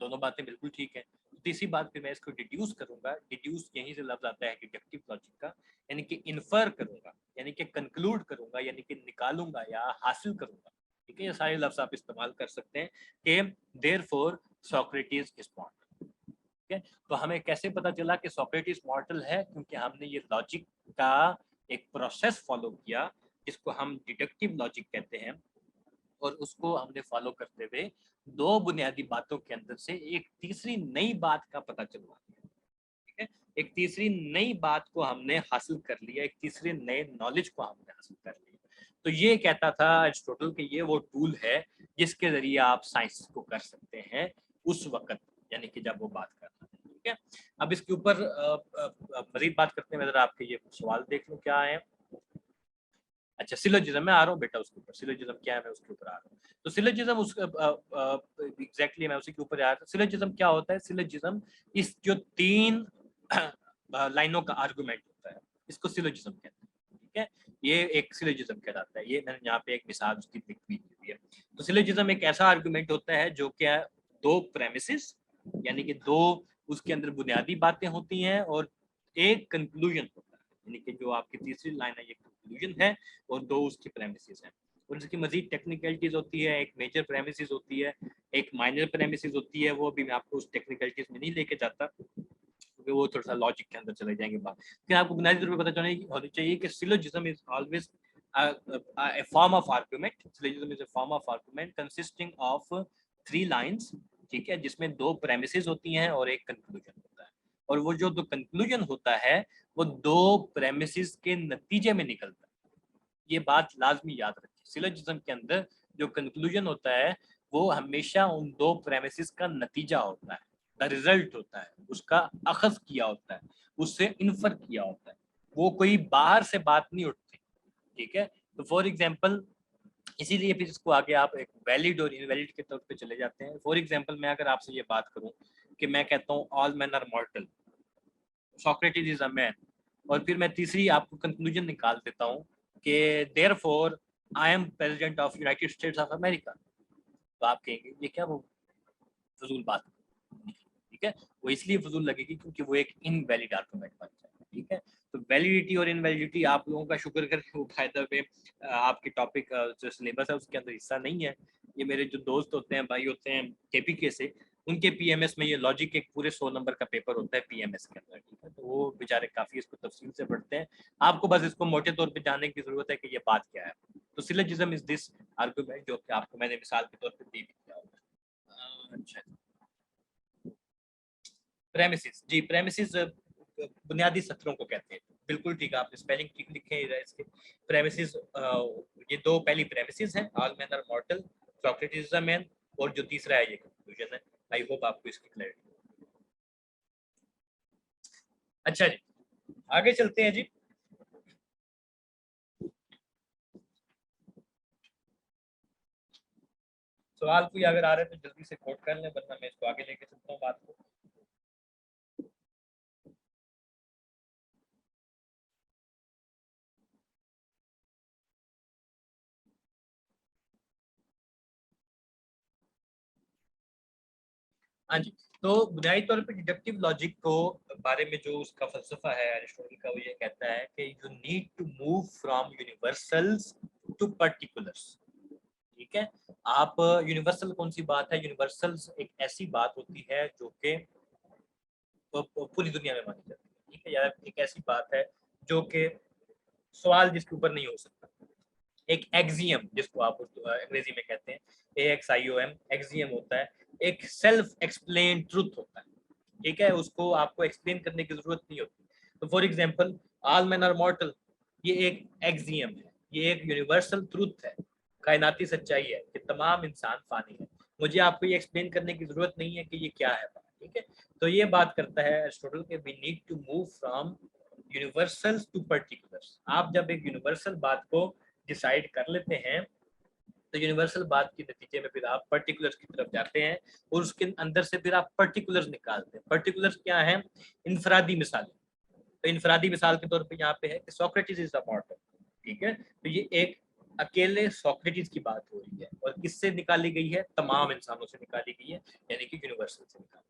दोनों बातें बिल्कुल ठीक है। तीसरी बात पे मैं इसको डिड्यूस करूंगा, डिड्यूस यहीं से लफ्ज आता है डिडक्टिव लॉजिक का, यानी कि इन्फर करूंगा, यानी कि कंक्लूड करूंगा, यानी कि निकालूंगा या हासिल करूंगा। ठीक है, ये सारे लफ्ज आप इस्तेमाल कर सकते हैं कि देयरफॉर सोक्रेटिस इज मॉर्टल। ठीक है, तो हमें कैसे पता चला कि सोक्रेटिस मॉर्टल है? क्योंकि हमने ये लॉजिक का एक प्रोसेस फॉलो किया जिसको हम डिडक्टिव लॉजिक कहते हैं, और उसको हमने फॉलो करते हुए दो बुनियादी बातों के अंदर से एक तीसरी नई बात का पता चलवा दिया। ठीक है, एक तीसरी नई बात को हमने हासिल कर लिया, एक तीसरे नए नॉलेज को हमने हासिल कर लिया। तो ये कहता था एरिस्टोटल कि ये वो टूल है जिसके जरिए आप साइंस को कर सकते हैं उस वक्त, यानी कि जब वो बात कर रहा है। ठीक है, अब इसके ऊपर मजीद बात करते हैं। मैं आपके ये सवाल देख लूँ क्या है। अच्छा, सिलोजिज्म में आ रहा हूँ बेटा, उसके ऊपर सिलोजिज्म क्या है मैं उसके ऊपर आ रहा हूँ। तो सिलोजिज्म उस एग्जैक्टली मैं उसी के ऊपर आ रहा हूँ। सिलोजिज्म क्या होता है? सिलोजिज्म इस जो तीन लाइनों का आर्गुमेंट होता है, इसको सिलोजिज्म कहते हैं। ठीक है, ये एक सिलोजिज्म कहलाता है। ये मैंने यहाँ पे एक मिसाल उसकी लिखी हुई है। तो सिलोजिज्म एक ऐसा आर्गुमेंट होता है जो क्या दो प्रेमिसेस, यानी कि दो उसके अंदर बुनियादी बातें होती हैं और एक कंक्लूजन होता है, यानी कि जो आपकी तीसरी लाइन है ये कंक्लूजन है और दो उसकी प्रेमिसेस हैं। और इसकी मजीद टेक्निकलिटीज होती है, एक मेजर प्रेमिसेस होती है, एक माइनर प्रेमिसेस होती है। वो भी मैं आपको उस टेक्निकलिटीज में नहीं लेके जाता क्योंकि वो थोड़ा सा लॉजिक के अंदर चले जाएंगे बात। लेकिन आपको बुनियादी तौर पर पता होनी चाहिए कि syllogism is always a form of argument. Syllogism is a form of argument consisting of three lines ठीक है, जिसमें दो प्रेमिसेस होती हैं और एक कंक्लूजन होता है, और वो जो दो कंक्लूजन होता है वो दो प्रेमिसेस के नतीजे में निकलता है। ये बात लाजमी याद रखिए, सिलोजिज्म के अंदर जो कंक्लूजन होता है वो हमेशा उन दो प्रेमिसेस का नतीजा होता है, द रिजल्ट होता है, उसका अखज़ किया होता है, उससे इन्फर किया होता है, वो कोई बाहर से बात नहीं उठती। ठीक है, तो फॉर एग्जांपल इसीलिए फिर इसको आगे आप एक वैलिड और इनवैलिड के तौर पे चले जाते हैं। फॉर एग्जांपल मैं अगर आपसे ये बात करूं कि मैं कहता हूं all man are mortal, Socrates is a man, और फिर मैं तीसरी आपको कंक्लूजन निकाल देता हूं कि therefore I am president of United states of America, तो आप कहेंगे ये क्या वो फजूल बात, ठीक है, वो इसलिए फजूल लगेगी क्योंकि वो एक इनवैलिड आर्गुमेंट बन जाए। ठीक है, तो वैलिडिटी और इनवैलिडिटी आप लोगों का शुक्र करके वो फायदा पे आपके टॉपिक जो सिलेबस है उसके अंदर हिस्सा नहीं है। ये मेरे जो दोस्त होते हैं, भाई होते हैं केपीके से, उनके पीएमएस में ये लॉजिक एक पूरे 100 नंबर का पेपर होता है पीएमएस के अंदर। ठीक है, तो वो बेचारे काफी इसको तफसील से पढ़ते हैं, आपको बस इसको मोटे तौर पे जानने की जरूरत है कि ये बात क्या है। तो सिलोजिज्म इज दिस आर्गुमेंट जो कि आपको मैंने मिसाल के तौर पे दे दिया होगा। अच्छा, प्रेमिसेस, जी प्रेमिसेस बुनियादी सत्रों को कहते हैं। बिल्कुल ठीक है, आपने स्पेलिंग ठीक लिखे है इसके। प्रेमिसेस, ये दो पहली प्रेमिसेस हैं, all man are mortal, Socrates is a man, और जो तीसरा है ये कंक्लूजन है। आई होप आपको इसकी क्लैरिटी। अच्छा जी, आगे चलते हैं जी। सवाल कोई अगर आ रहे हैं तो जल्दी से कोट कर लें, वरना मैं इसको आगे लेके चलता हूँ बात को। हाँ जी, तो बुनियादी तौर पे डिडक्टिव लॉजिक को बारे में जो उसका फलसफा है एरिस्टोटल का, वो ये कहता है कि you need to move from universals to particulars. ठीक है, आप यूनिवर्सल कौन सी बात है, यूनिवर्सल्स एक ऐसी बात होती है जो कि पूरी दुनिया में मानी जाती है। ठीक है, या एक ऐसी बात है जो कि सवाल जिसके ऊपर नहीं हो सकता, एक एक्सियम जिसको आप अंग्रेजी में कहते हैं AXIOM, एक्सियम होता है, एक सेल्फ एक्सप्लेन ट्रुथ होता है। ठीक है, उसको आपको एक्सप्लेन करने की जरूरत नहीं होती। तो for example all man are mortal, ये एक एक्सियम है, ये एक यूनिवर्सल ट्रुथ है, कायनाती सच्चाई है कि तमाम इंसान फानी है। मुझे आपको ये एक्सप्लेन करने की जरूरत नहीं है कि ये क्या है। ठीक है, तो ये बात करता है एरिस्टोटल के we need to move from universals to particulars. आप जब एक यूनिवर्सल बात को डिसाइड कर लेते हैं तो यूनिवर्सल बात के नतीजे में फिर आप पर्टिकुलर्स की तरफ जाते हैं, और उसके अंदर से फिर आप पर्टिकुलर्स निकालते हैं। पर्टिकुलर्स क्या है, इनफरादी मिसालें। तो इनफरादी मिसाल के तौर पे यहाँ पे है कि सोक्रेटिस इज अ मॉर्टल। ठीक है, तो ये एक अकेले सोक्रेटिस की बात हो रही है, और किससे निकाली गई है, तमाम इंसानों से निकाली गई है, यानी कि यूनिवर्सल से निकाली गई।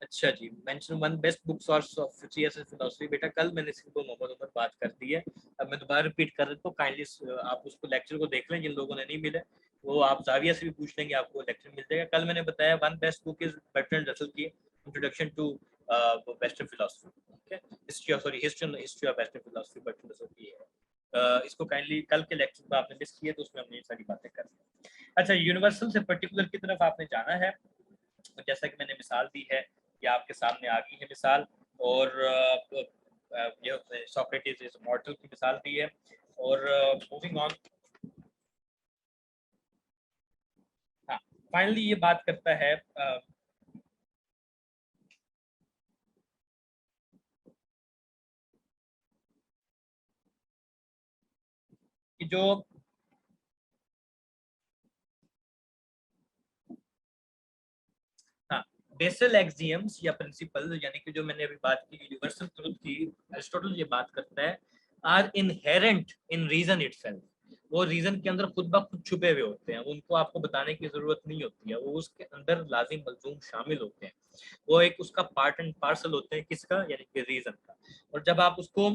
अच्छा जी, mention one best book source of CSS philosophy. बेटा कल मैंने सिर्फ मोहम्मद उमर बात कर दी है, अब मैं दोबारा रिपीट कर देता हूँ, काइंडली आप उसको लेक्चर को देख लें, जिन लोगों ने नहीं मिले वो आप जाविया से भी पूछ लेंगे, आपको लेक्चर मिल जाएगा। कल मैंने बताया one best book is Bertrand Russell की इंट्रोडक्शन टू वेस्टर्न फिलॉसफी। ठीक है, history of western philosophy Bertrand Russell की है। इसको काइंडली कल के लेक्चर में आपने मिस किया, तो उसमें हमने ये सारी बातें कर ली। अच्छा, यूनिवर्सल से पर्टिकुलर की तरफ आपने जाना है, जैसा कि मैंने मिसाल दी है, ये आपके सामने आ गई है मिसाल, और ये सोक्रेटिस इज मॉर्टल की मिसाल दी है। और मूविंग ऑन, हाँ, फाइनली ये बात करता है कि जो हाँ, बेसल एक्सियम्स या प्रिंसिपल, यानी कि जो मैंने अभी बात की यूनिवर्सल ट्रुथ की, एरिस्टोटल ये बात करता है are inherent in reason itself. वो रीजन के अंदर खुद ब खुद छुपे हुए होते हैं, उनको आपको बताने की जरूरत नहीं होती है, वो उसके अंदर लाजिम मलजूम शामिल होते हैं, वो एक उसका पार्ट एंड पार्सल होते हैं, किसका, यानी कि रीजन का। और जब आप उसको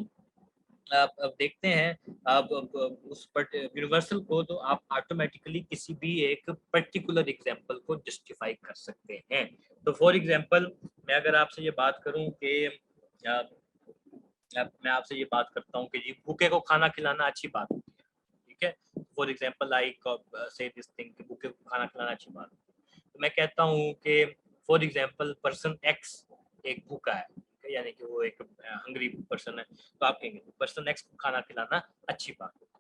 आप देखते हैं आप उस यूनिवर्सल को, तो आप ऑटोमेटिकली किसी भी एक पर्टिकुलर एग्जांपल को जस्टिफाई कर सकते हैं। तो फॉर एग्जांपल मैं अगर आपसे ये बात करूं कि मैं आपसे ये बात करता हूं कि जी भूखे को खाना खिलाना अच्छी बात होती है। ठीक है, फॉर एग्जांपल आई से दिस थिंग कि भूखे को खाना खिलाना अच्छी बात है, तो मैं कहता हूँ कि फॉर एग्जांपल पर्सन एक्स एक भूखा है, यानी कि वो एक हंग्री पर्सन है, तो आप कहेंगे पर्सन एक्स को खाना खिलाना अच्छी बात है।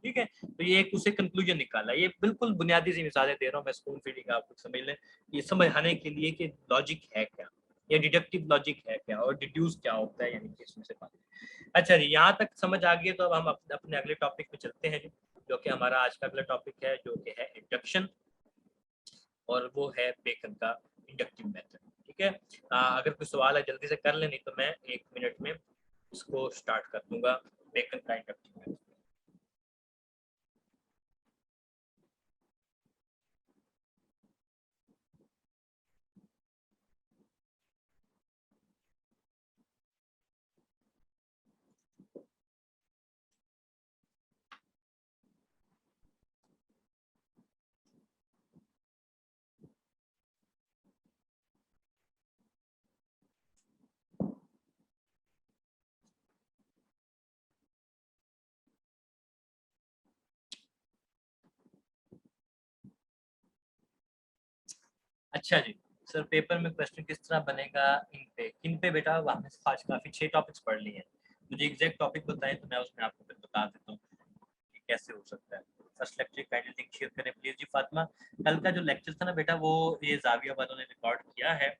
ठीक है, तो ये एक उसे कंक्लूजन निकाला। ये बिल्कुल बुनियादी सी मिसालें दे रहा हूँ मैं, स्पून फीडिंग आप कुछ समझ लें, ये समझाने के लिए कि लॉजिक है क्या, या डिडक्टिव लॉजिक है क्या, और डिड्यूस क्या होता है, यानी कि इसमें से बात। अच्छा जी, यहाँ तक समझ आ गई, तो अब हम अपने अगले टॉपिक पे चलते हैं जी, जो कि हमारा आज का अगला टॉपिक है, जो कि है इंडक्शन, और वो है बेकन का इंडक्टिव मेथड। ठीक है, अगर कोई सवाल है जल्दी से कर ले, नहीं तो मैं 1 मिनट में इसको स्टार्ट कर दूंगा, बेकन का इंडक्टिव मेथड। अच्छा जी, सर पेपर में क्वेश्चन किस तरह बनेगा, इन पे किन पे बेटा, हमने आज काफी 6 टॉपिक्स पढ़ लिए हैं, मुझे एग्जैक्ट टॉपिक बताएं तो मैं उसमें आपको फिर बता देता हूँ कि कैसे हो सकता है। First lecture kindly link share करें प्लीज जी। फातिमा, कल का जो लेक्चर था ना बेटा, वो ये जाविया वालों ने रिकॉर्ड किया है,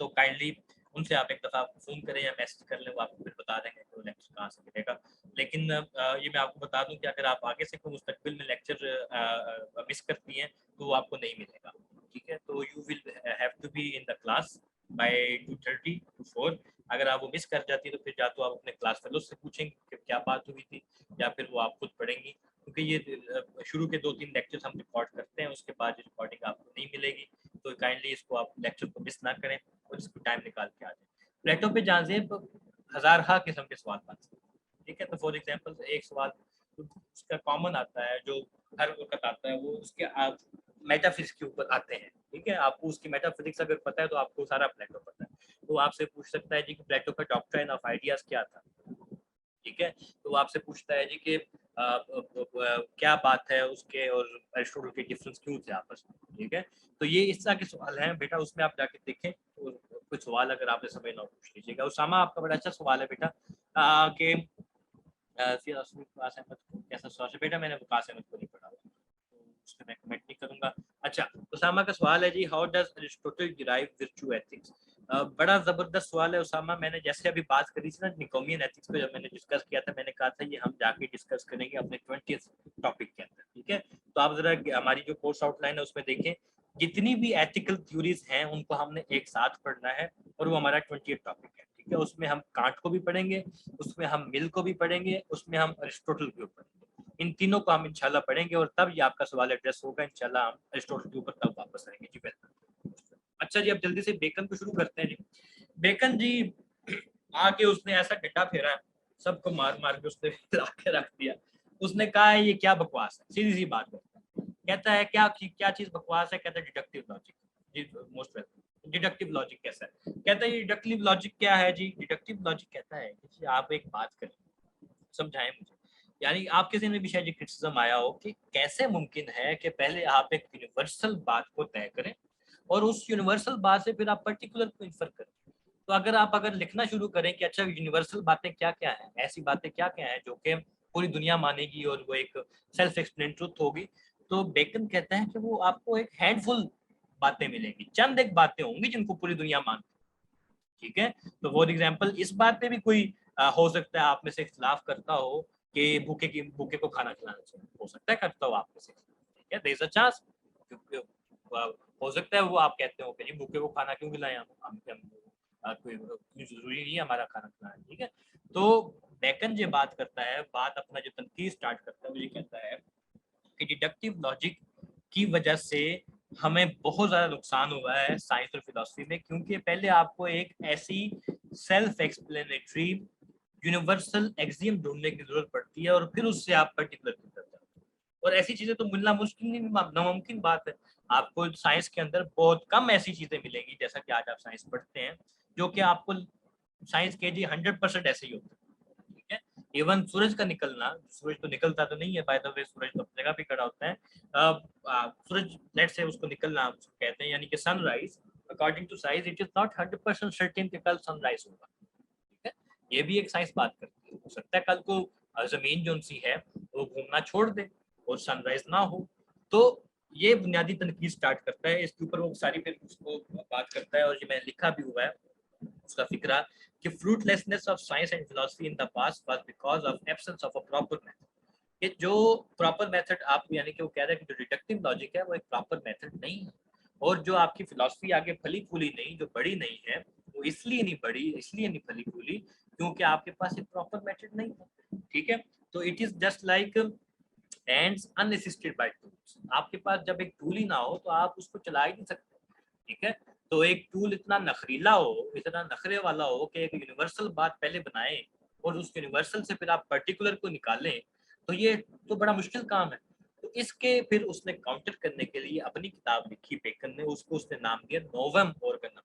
तो काइंडली उनसे आप एक दफ़ा फोन करें या मैसेज कर लें, वो आपको फिर बता देंगे कि वो लेक्चर कहाँ से मिलेगा। लेकिन ये मैं आपको बता दूं कि अगर आप आगे से कोई मुस्तकबिल में लेक्चर मिस करती हैं तो वो आपको नहीं मिलेगा। ठीक है, तो you will have to be in the class by 2:30 to 4। अगर आप वो मिस कर जाती है तो फिर या तो आप अपने क्लास फेलो से पूछेंगे कि क्या बात हुई थी, या फिर वो आप खुद पढ़ेंगी, क्योंकि ये शुरू के 2-3 लेक्चर्स हम रिकॉर्ड करते हैं, उसके बाद रिकॉर्डिंग आपको नहीं मिलेगी, तो काइंडली इसको आप लेक्चर को मिस ना करें और इसको टाइम निकाल के आ जाए। प्लेटो पे जहाँ से हजार हा किस्म के सवाल बनते हैं। ठीक है, तो फॉर एग्जांपल एक सवाल उसका कॉमन आता है, जो हर वक्त आता है, वो उसके आप मेटाफिजिक्स के ऊपर आते हैं। ठीक है, आपको उसकी मेटाफिजिक्स अगर पता है तो आपको सारा प्लेटो पता है, तो आपसे पूछ सकता है जी कि प्लेटो का डॉक्ट्रिन ऑफ आइडियाज क्या था। ठीक है, तो वो आपसे पूछता है जी कि क्या बात है उसके और अरिस्टोटल के डिफरेंस क्यों थे आपस में। ठीक है, तो ये इस तरह के सवाल हैं बेटा, उसमें आप जाके देखें, तो कुछ सवाल अगर आपने समझ ना पूछ लीजिएगा। उसामा, आपका बड़ा अच्छा सवाल है बेटा, कि कैसा सवाल है बेटा, मैंने वकास अहमद को नहीं पढ़ा, तो उस पर मैं कमेंट नहीं करूंगा। अच्छा, उसामा का सवाल है जी, how does Aristotle derive virtue ethics. बड़ा जबरदस्त सवाल है उसामा। मैंने जैसे अभी बात करी थी ना निकोमियन एथिक्स पे, जब मैंने डिस्कस किया था, मैंने कहा था ये हम जाके डिस्कस करेंगे अपने 20th टॉपिक के अंदर। ठीक है, तो आप जरा हमारी जो कोर्स आउटलाइन है उसमें देखें, जितनी भी एथिकल थ्योरीज हैं उनको हमने एक साथ पढ़ना है, और वो हमारा 20th टॉपिक है। ठीक है, उसमें हम कांट को भी पढ़ेंगे, उसमें हम मिल को भी पढ़ेंगे, उसमें हम अरिस्टोटल को पढ़ेंगे। इन तीनों को हम इंशाल्लाह पढ़ेंगे, और तब ये आपका सवाल एड्रेस होगा इंशाल्लाह। हम अरिस्टोटल के ऊपर तब वापस आएंगे जी। वेलकम। अच्छा जी, अब जल्दी से बेकन को शुरू करते हैं जी। बेकन जी आके उसने ऐसा डंडा फेरा, सबको मार मार के उसने ला के रख दिया। उसने कहा है ये क्या बकवास है, सीधी सी बात है। कहता है क्या क्या चीज बकवास है, कहता है डिडक्टिव लॉजिक। जी मोस्ट वेलकम। डिडक्टिव लॉजिक कैसा है, कहता है ये डिडक्टिव लॉजिक क्या है जी। डिडक्टिव लॉजिक कहता है कि आप एक बात करें, समझाएं मुझे, यानी आपके ज़हन में भी शायद ये क्रिटिसिज्म आया हो कि कैसे मुमकिन है कि पहले आप एक यूनिवर्सल बात को तय करें और उस यूनिवर्सल बात से फिर आप पर्टिकुलर को इन्फर करें। तो अगर लिखना शुरू करें कि अच्छा यूनिवर्सल बातें क्या क्या हैं, ऐसी बातें क्या क्या हैं जो कि पूरी दुनिया मानेगी और वो एक सेल्फ एक्सप्लेन ट्रुथ होगी, तो बेकन कहता है कि वो आपको एक हैंडफुल बातें मिलेंगी, चंद एक बातें होंगी जिनको पूरी दुनिया मानती है। ठीक है, तो फॉर एग्जाम्पल इस बात पे भी कोई हो सकता है आप में से इख्तलाफ करता हो कि भूखे को खाना खिलाना चाहिए, हो सकता है करता हो आप में से। ठीक है, देयर इज अ चांस, हो सकता है वो आप कहते हो कि जी भूखे को खाना क्यों खिलाएं, कोई जरूरी नहीं है हमारा खाना खिलाना। ठीक है, तो बेकन जो बात करता है, बात अपना जो तनकीद स्टार्ट करता है, वो ये कहता है कि डिडक्टिव लॉजिक की वजह से हमें बहुत ज़्यादा नुकसान हुआ है साइंस और फिलॉसफी में, क्योंकि पहले आपको एक ऐसी सेल्फ एक्सप्लेनेटरी यूनिवर्सल एक्सियम ढूंढने की जरूरत पड़ती है, और फिर उससे आप पर्टिकुलर करते हैं, और ऐसी चीजें तो मिलना मुश्किल नहीं, नामुमकिन बात है। आपको साइंस के अंदर बहुत कम ऐसी चीजें मिलेंगी, जैसा कि आज आप साइंस पढ़ते हैं, जो कि आपको साइंस के जी 100% ऐसे ही होता है। ठीक है, इवन सूरज का निकलना, सूरज तो निकलता तो नहीं है बाय द वे, सूरज तो अपनी जगह पे खड़ा होता है। सूरज लेट्स से उसको निकलना हम उसको कहते हैं, यानी कि sunrise according to science it is not 100% certain कि कल सनराइज होगा। ठीक है, ये भी एक साइंस बात करती है। हो सकता है कल को जमीन जो सी है वो घूमना छोड़ दे और सनराइज ना हो। तो ये बुनियादी तनकीद स्टार्ट करता है, इसके ऊपर वो सारी फिर उसको बात करता है, और ये मैंने लिखा भी हुआ है उसका फिक्रा कि fruitlessness of science and philosophy in the past was because of absence of a proper method। कि जो प्रॉपर मेथड आप, यानी कि वो कह रहे हैं कि जो डिडक्टिव लॉजिक है वो एक प्रॉपर मेथड नहीं है, और जो आपकी फिलॉसफी आगे फली फूली नहीं, जो बड़ी नहीं है, वो इसलिए नहीं बड़ी, इसलिए नहीं फली फूली क्योंकि आपके पास एक प्रॉपर मेथड नहीं है। ठीक है, तो it is just like hands unassisted by tools. आपके पास जब एक टूल ही ना हो तो आप उसको चला ही नहीं सकते। ठीक है, तो एक टूल इतना नखरीला हो, इतना नखरे वाला हो कि एक यूनिवर्सल बात पहले बनाए और उस यूनिवर्सल से फिर आप पर्टिकुलर को निकालें, तो ये तो बड़ा मुश्किल काम है। तो इसके फिर उसने काउंटर करने के लिए अपनी किताब लिखी बेकन ने, उसको उसने नाम दिया नोवम ऑर्गेनम।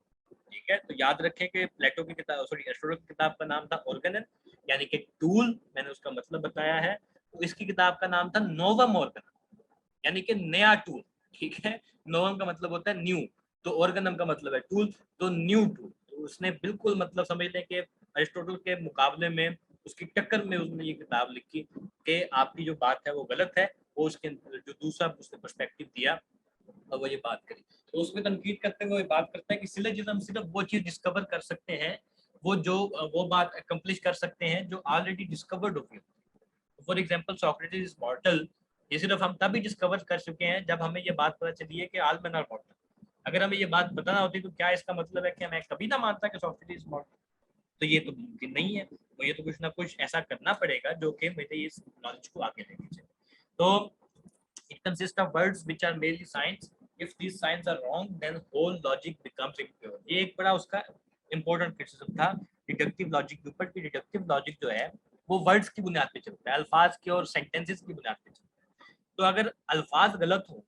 ठीक है, तो याद रखें कि प्लेटो की किताब, सॉरी एरिस्टोटल की किताब का नाम था ऑर्गेनम, यानी कि टूल, मैंने उसका मतलब बताया है। तो इसकी किताब का नाम था नोवम ऑर्गेनम, यानी कि नया टूल। ठीक है, नोवम का मतलब होता है न्यू, तो ऑर्गेनम का मतलब है टूल, तो न्यू टूल। तो उसने बिल्कुल मतलब समझ लें कि अरिस्टोटल के मुकाबले में, उसकी टक्कर में उसने ये किताब लिखी कि आपकी जो बात है वो गलत है, वो उसके जो दूसरा उसने पर्सपेक्टिव दिया और वो ये बात करी। तो उसमें तनकीद करते हुए बात करता है कि सिलोजिज्म सिर्फ वो चीज डिस्कवर कर सकते हैं, वो जो वो बात अकम्प्लिश कर सकते हैं जो ऑलरेडी डिस्कवर्ड हो गई। फॉर एग्जाम्पल सॉक्रेटिस इज मॉर्टल, ये सिर्फ हम तभी डिस्कवर कर चुके हैं जब हमें ये बात पता चली है कि ऑल मेन आर मॉर्टल। अगर हमें ये बात बताना होती तो क्या इसका मतलब है कि मैं कभी ना मानता कि सॉक्रेटिस इज मॉर्टल? तो ये तो मुमकिन नहीं है। तो ये तो कुछ ना कुछ ऐसा करना पड़ेगा जो कि मेरे इस नॉलेज को आगे लेके चले। तो it consists of words which are merely signs. If these signs are wrong, then whole logic becomes impure। ये एक बड़ा उसका important criticism था डिडक्टिव लॉजिक के ऊपर, कि डिडक्टिव लॉजिक जो है वो वर्ड्स की बुनियाद पे चलता है, अल्फाज के और सेंटेंसेस की बुनियाद पे चलता है। तो अगर अल्फाज गलत हो,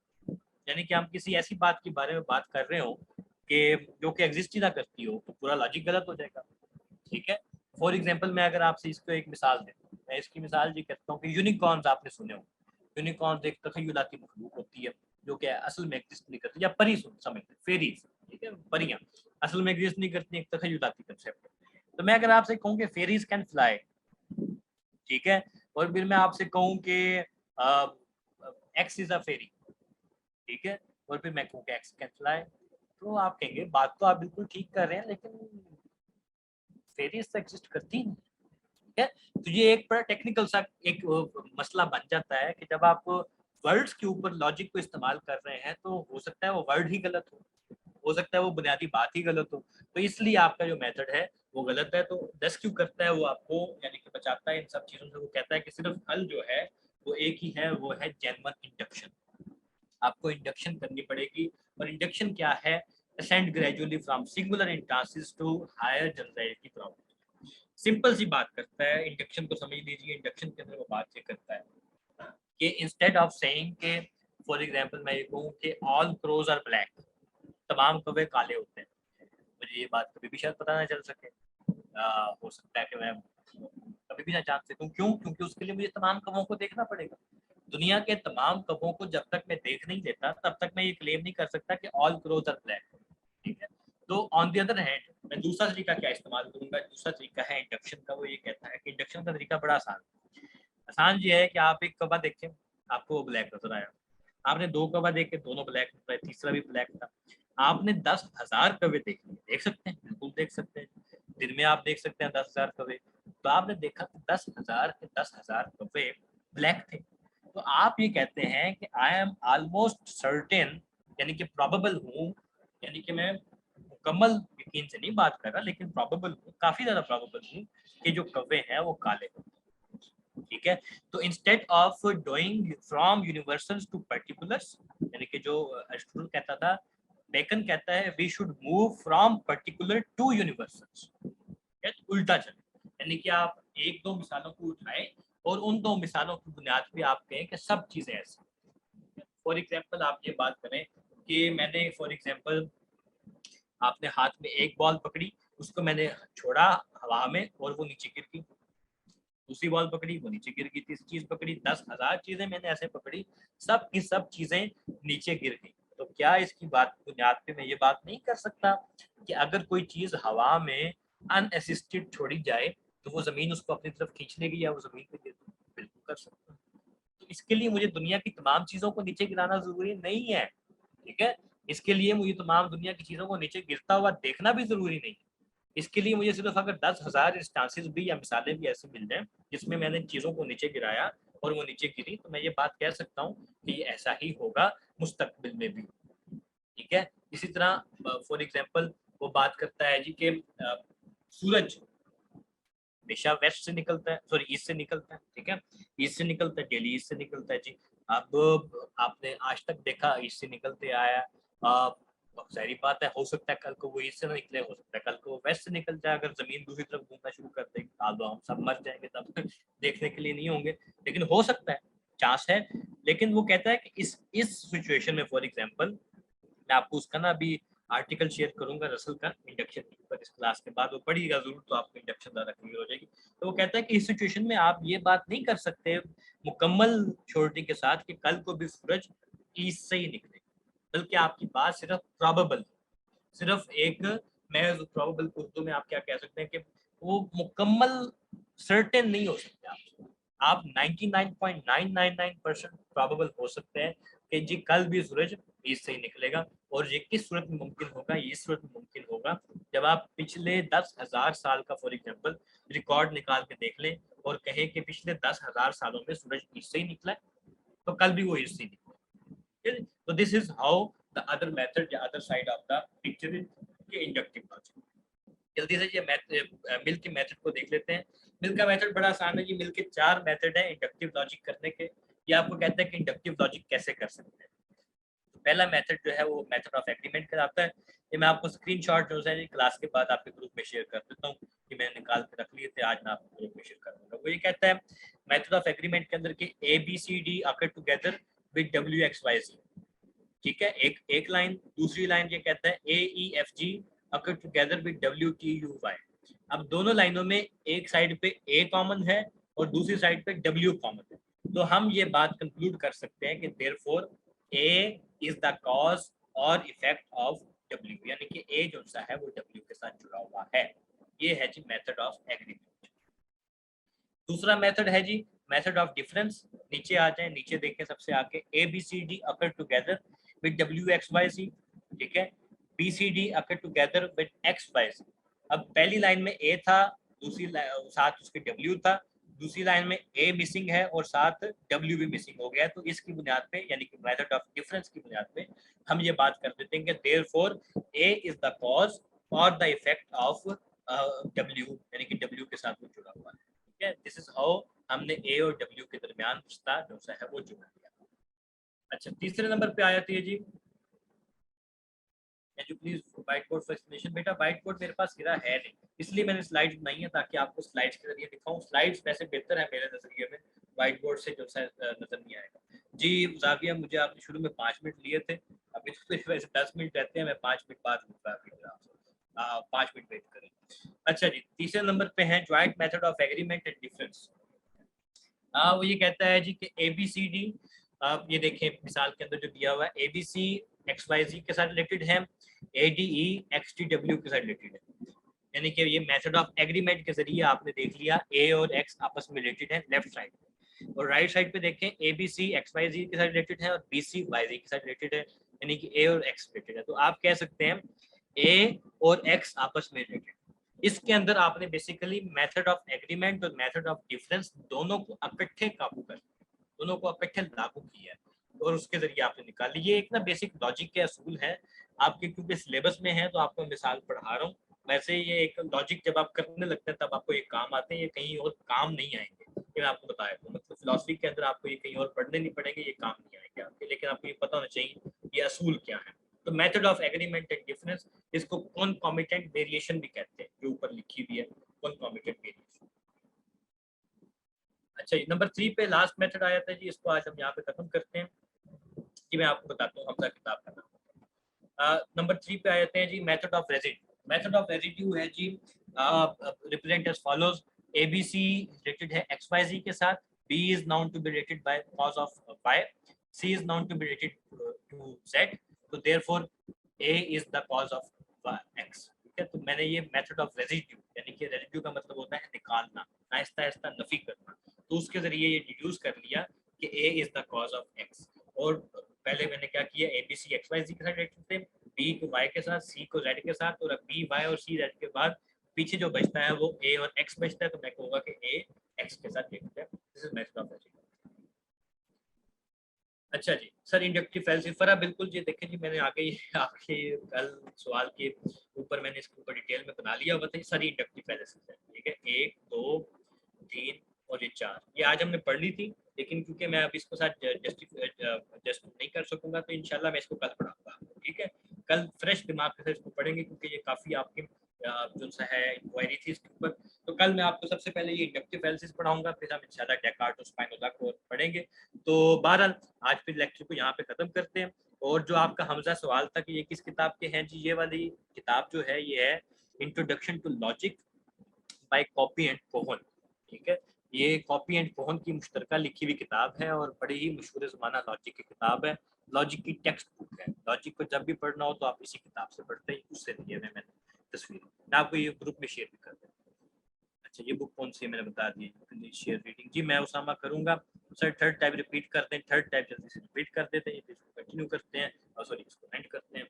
यानी कि हम किसी ऐसी बात के बारे में बात कर रहे हो कि जो कि एग्जिस्ट ही ना करती हो, तो पूरा लॉजिक गलत हो जाएगा। ठीक है, फॉर एग्जाम्पल मैं अगर आपसे इसको एक मिसाल दें, मैं इसकी मिसाल ये कहता हूँ कि यूनिकॉर्न्स आपने सुने हो। यूनिकॉर्न्स एक तखय्युलाती मखलूक होती है जो कि असल में एग्जिस्ट नहीं करती, या परी समझ फेरीज। ठीक है, परियां असल में एग्जिस्ट नहीं करती, एक तखय्युलाती कंसेप्ट है। तो मैं अगर आपसे कहूँ कि फेरीज कैन फ्लाई, ठीक है, और फिर मैं आपसे कहूँ कि एक्स इज अ फेरी, ठीक है, और फिर मैं कहूँ कि एक्स कैन फ्लाई, तो आप कहेंगे बात तो आप बिल्कुल ठीक कर रहे हैं, लेकिन फेरीज तो एग्जिस्ट करती नहीं। है, तो ये एक बड़ा टेक्निकल सा एक मसला बन जाता है कि जब आप वर्ड्स के ऊपर लॉजिक को इस्तेमाल कर रहे हैं तो हो सकता है वो वर्ड ही गलत हो सकता है वो बुनियादी बात ही गलत हो, तो इसलिए आपका जो मेथड है वो गलत है। तो रेस्क्यू करता है वो आपको, यानी कि बचाता है इन सब चीजों से। वो कहता है कि सिर्फ हल जो है वो एक ही है, वो है जेन्युइन इंडक्शन। आपको इंडक्शन करनी पड़ेगी, और इंडक्शन क्या है? ascend gradually from singular instances to higher generality problem। Simple सी बात करता है इंडक्शन को, समझ लीजिए इंडक्शन के अंदर वो बात ये करता है कि इंस्टेड ऑफ सेइंग के, फॉर एग्जांपल मैं ये कहूँ कि ऑल क्रोज आर ब्लैक, तमाम कौवे काले होते हैं, मुझे ये बात कभी भी शायद पता ना चल सके। हो सकता है कि मैं कभी भी ना जान सकूं, क्यों? क्योंकि उसके लिए मुझे तमाम कौवों को देखना पड़ेगा। दुनिया के तमाम कौवों को जब तक मैं देख नहीं लेता तब तक मैं ये क्लेम नहीं कर सकता कि ऑल क्रोज आर ब्लैक। ठीक है, तो ऑन द अदर हैंड मैं दूसरा तरीका क्या इस्तेमाल करूंगा, दूसरा तरीका है इंडक्शन का। वो ये कहता है कि इंडक्शन का तरीका बड़ा आसान है। आसान ये है कि आप एक कौवा देखें, आपको वो ब्लैक नजर आया, आपने दो कौवा देखे, दोनों ब्लैक नजर आए, तीसरा भी ब्लैक था। आपने 10,000 कौवे देख लिए, देख सकते हैं, बिल्कुल देख सकते हैं, दिन में आप देख सकते हैं 10,000 कौवे। तो आपने देखा कि 10,000 के 10,000 कौवे ब्लैक थे। तो आप ये कहते हैं कि आई एम ऑलमोस्ट सर्टेन, यानी कि प्रोबेबल हूँ, यानी कि मैं मुकम्मल यकीन से नहीं बात कर रहा, लेकिन प्रोबेबल हूँ, काफी ज्यादा प्रोबेबल हूँ कि जो कौवे हैं वो काले हैं। ठीक है, तो instead of doing from universals to particulars, यानी कि जो अरिस्टोटल कहता था, बेकन कहता है we should move from particular to universals. तो उल्टा चले, यानी कि आप एक दो मिसालों को उठाएं और उन दो मिसालों की बुनियाद पे आप कहें कि सब चीजें ऐसी। फॉर एग्जाम्पल आप ये बात करें कि मैंने फॉर एग्जाम्पल, आपने हाथ में एक बॉल पकड़ी, उसको मैंने छोड़ा हवा में और वो नीचे गिर गई, दूसरी बॉल पकड़ी, वो नीचे गिर गई, तीसरी चीज पकड़ी, 10,000 चीजें मैंने ऐसे पकड़ी, सब की सब चीजें नीचे गिर गई। तो क्या इसकी बात बुनियाद पे मैं ये बात नहीं कर सकता कि अगर कोई चीज हवा में अनअसिस्टेड छोड़ी जाए तो वो जमीन उसको अपनी तरफ खींच लेगी या वो जमीन पे गिर जाएगी? बिल्कुल कर सकता हूँ। तो इसके लिए मुझे दुनिया की तमाम चीजों को नीचे गिराना जरूरी नहीं है, ठीक है। इसके लिए मुझे तमाम दुनिया की चीजों को नीचे गिरता हुआ देखना भी जरूरी नहीं है। इसके लिए मुझे सिर्फ अगर 10,000 इंस्टांसेस भी या मिसालें भी ऐसे मिल जाएं जिसमें मैंने चीजों को नीचे गिराया और वो नीचे गिरी, तो मैं ये बात कह सकता हूँ कि ये ऐसा ही होगा मुस्तकबिल में भी, ठीक है। इसी तरह फॉर एग्जांपल वो बात करता है जी कि सूरज हमेशा वेस्ट से निकलता है, सॉरी ईस्ट से निकलता है, ठीक है। ईस्ट से निकलता है, डेली ईस्ट से निकलता है जी। अब आपने आज तक देखा ईस्ट से निकलते आया, सारी बात है, हो सकता है कल को वो ईस्ट से ना निकले, हो सकता है कल को वो वेस्ट से निकल जाए। अगर जमीन दूसरी तरफ घूमना शुरू कर देगी तो हम सब मर जाएंगे, तब देखने के लिए नहीं होंगे, लेकिन हो सकता है, चांस है। लेकिन वो कहता है कि इस सिचुएशन में फॉर एग्जाम्पल, मैं आपको उसका ना अभी आर्टिकल शेयर करूंगा रसल का इंडक्शन पर, इस क्लास के बाद वो पढ़िएगा जरूर, तो आपको इंडक्शन ज़्यादा क्लियर हो जाएगी। तो वो कहता है कि इस सिचुएशन में आप ये बात नहीं कर सकते मुकम्मल श्योरिटी के साथ कि कल को भी सूरज ईस्ट से ही निकले, बल्कि आपकी बात सिर्फ प्रोबेबल, सिर्फ एक महज प्रोबेबल को उर्दू में आप क्या कह सकते हैं कि वो मुकम्मल सर्टेन नहीं हो सकते आप 99.999% प्रोबेबल हो सकते हैं कि जी कल भी सूरज ईस्ट से ही निकलेगा। और ये किस सूरत में मुमकिन होगा? ये इस सूरत में मुमकिन होगा जब आप पिछले 10,000 साल का फॉर एग्जांपल रिकॉर्ड निकाल के देख लें और कहें कि पिछले 10,000 सालों में सूरज ईस्ट से ही निकला है, तो कल भी वो ईस्ट से ही निकला। तो this is how the other method या other side of the picture is inductive logic. जल्दी से ये मिल के मेथड को देख लेते हैं। मिल का मेथड बड़ा आसान है। ये मिल के 4 मेथड है इंडक्टिव लॉजिक करने के। ये आपको कहते हैं कि इंडक्टिव लॉजिक कैसे कर सकते हैं। तो पहला मेथड जो है वो मेथड ऑफ एग्रीमेंट कहलाता है। ये मैं आपको स्क्रीनशॉट जो है क्लास के बाद आपके ग्रुप में शेयर कर देता हूँ कि मैंने निकाल के रख लिए थे, आज मैं आपको ग्रुप में शेयर कर दूंगा। वो ये कहता है मेथड ऑफ एग्रीमेंट के अंदर कि ABCD occur together with WXYZ, ठीक है, एक लाइन। दूसरी लाइन ये कहता है AEFG occur together with WTUY। अब दोनों लाइनों में एक साइड पे A कॉमन है और दूसरी साइड पे W कॉमन है, तो हम ये बात कंक्लूड कर सकते हैं कि therefore A is the cause और इफेक्ट ऑफ W, यानी कि A जो सा है वो W के साथ जुड़ा हुआ है। ये है जी मेथड ऑफ एग्रीमेंट। दूसरा मेथड है जी मेथड ऑफ डिफरेंस। नीचे आ जाए, नीचे देखें सबसे आगे, ABCD occur together with WXYZ, ठीक है। BCD occur together with XYZ। अब पहली लाइन में A था, दूसरी साथ उसके W था, दूसरी लाइन में A मिसिंग है और साथ W भी मिसिंग हो गया। तो इसकी बुनियाद पे यानी कि मेथड ऑफ डिफरेंस की बुनियाद पे हम ये बात कर देते हैं कि therefore A is the cause और द इफेक्ट ऑफ W, यानी कि W के साथ वो जुड़ा हुआ है, ठीक है। दिस इज हाउ हमने A और W के दरमियान रिश्ता जो सा है वो जुड़ा दिया। अच्छा, तीसरे नंबर पे आ जाती है जी, जो please white board for explanation. बेटा व्हाइट बोर्ड मेरे पास गिरा है नहीं, इसलिए मैंने स्लाइड्स बनाई है ताकि आपको स्लाइड्स के जरिए दिखाऊं। स्लाइड्स वैसे बेहतर है मेरे नजरिए में, व्हाइट बोर्ड से जो सा नजर नहीं आएगा जी। जाविया, मुझे आपने शुरू में 5 मिनट लिए थे, अभी तो वैसे 10 मिनट रहते हैं, मैं 5 मिनट बाद लूंगा, 5 मिनट वेट करें। अच्छा जी, तीसरे नंबर पे है joint method of agreement and difference. वो ये कहता है जी कि ABCD, आप ये देखें मिसाल के अंदर जो दिया हुआ है, ABC XYZ के साथ रिलेटेड है, ADE XTW के साथ रिलेटेड है। यानी कि ये मेथड ऑफ एग्रीमेंट के जरिए आपने देख लिया A और X आपस में रिलेटेड है लेफ्ट साइड में, और राइट साइड पे देखें ABC XYZ के साथ रिलेटेड है और BC YZ के साथ रिलेटेड है, यानी कि A और X रिलेटेड है। तो आप कह सकते हैं A और X आपस में रिलेटेड। इसके अंदर आपने बेसिकली मेथड ऑफ एग्रीमेंट और मेथड ऑफ डिफरेंस दोनों को इकट्ठे काबू कर, दोनों को इकट्ठे लागू किया और उसके जरिए आपने निकाल ली। ये एक ना बेसिक लॉजिक के असूल है आपके, क्योंकि सिलेबस में है तो आपको मिसाल पढ़ा रहा हूँ। वैसे ये एक लॉजिक जब आप करने लगते हैं तब आपको ये काम आते हैं, ये कहीं और काम नहीं आएंगे। ये मैं आपको बताया तो मतलब फिलॉसफी के अंदर आपको ये कहीं और पढ़ने नहीं पड़ेंगे, ये काम नहीं आएंगे आपके, लेकिन आपको ये पता होना चाहिए ये असूल क्या है। तो method of agreement and difference, इसको कॉन्कॉमिटेंट वेरिएशन भी कहते हैं, जो ऊपर लिखी हुई है कॉन्कॉमिटेंट वेरिएशन। अच्छा, नंबर 3 पे लास्ट मेथड आया था जी, इसको आज हम यहाँ पे खत्म करते हैं कि मैं आपको बताता हूँ हमजा किताब का नाम। नंबर 3 पे आ जाते हैं जी method of residue. Method of residue है जी represent as follows. ABC related है XYZ के साथ, B is known to be related by cause of Y, C is known to be related to Z, तो therefore A is the cause of X। ठीक है, तो मैंने ये मेथड ऑफ रेजिड्यू, यानी कि रेजिड्यू का मतलब होता है निकालना, आहिस्ता आहिस्ता नफी करना, तो उसके जरिए ये डिड्यूस कर लिया कि A is the cause of X। और पहले मैंने क्या किया, ABC XYZ के साथ रिलेटेड थे, B को Y के साथ, C को Z के साथ, और अब B Y और C Z के बाद पीछे जो बचता है वो A और X बचता है, तो मैं कहूँगा कि A X के साथ रिलेटेड है। This is method of residue. अच्छा जी सर, इंडक्टिव फैल्सिफरा, बिल्कुल जी, देखें जी मैंने आगे आपके कल सवाल के ऊपर मैंने इसके ऊपर डिटेल में बना लिया हुआ था, सारी इंडक्टिव फैलेसिस है। ठीक है, 1 2 3 और ये 4, ये आज हमने पढ़ ली थी, लेकिन क्योंकि मैं अब इसको साथ जस्ट नहीं कर सकूंगा, तो इंशाल्लाह मैं इसको कल पढ़ाऊंगा। ठीक है, कल फ्रेश दिमाग के साथ इसको पढ़ेंगे, क्योंकि ये काफ़ी आपके जो सा है इंक्वायरी थी इसके ऊपर। तो कल मैं आपको सबसे पहले ये इंडक्टिव फैलेसिस पढ़ाऊंगा, फिर हम इंशाल्लाह डेकार्ट और स्पाइनोजा को पढ़ेंगे। तो बहरहाल आज फिर लेक्चर को यहाँ पे ख़त्म करते हैं। और जो आपका हमजा सवाल था कि ये किस किताब के हैं जी, ये वाली किताब जो है ये है introduction to logic by Copi and Cohen. ठीक है, ये कॉपी एंड कोहन की मुश्तरका लिखी हुई किताब है और बड़ी ही मशहूर ज़माना लॉजिक की किताब है, लॉजिक की टेक्स्ट बुक है। लॉजिक को जब भी पढ़ना हो तो आप इसी किताब से पढ़ते हैं, उससे लिए हुए मैंने तस्वीर, मैं आपको ये ग्रुप में शेयर भी कर दूँ। अच्छा, ये बुक कौन सी है मैंने बता दी, शेयर रीडिंग जी, मैं उसामा करूँगा सर। थर्ड टाइप रिपीट करते हैं, थर्ड टाइप जल्दी से रिपीट कर देते हैं, इसको कंटिन्यू करते हैं, और सॉरी इसको एंड करते हैं।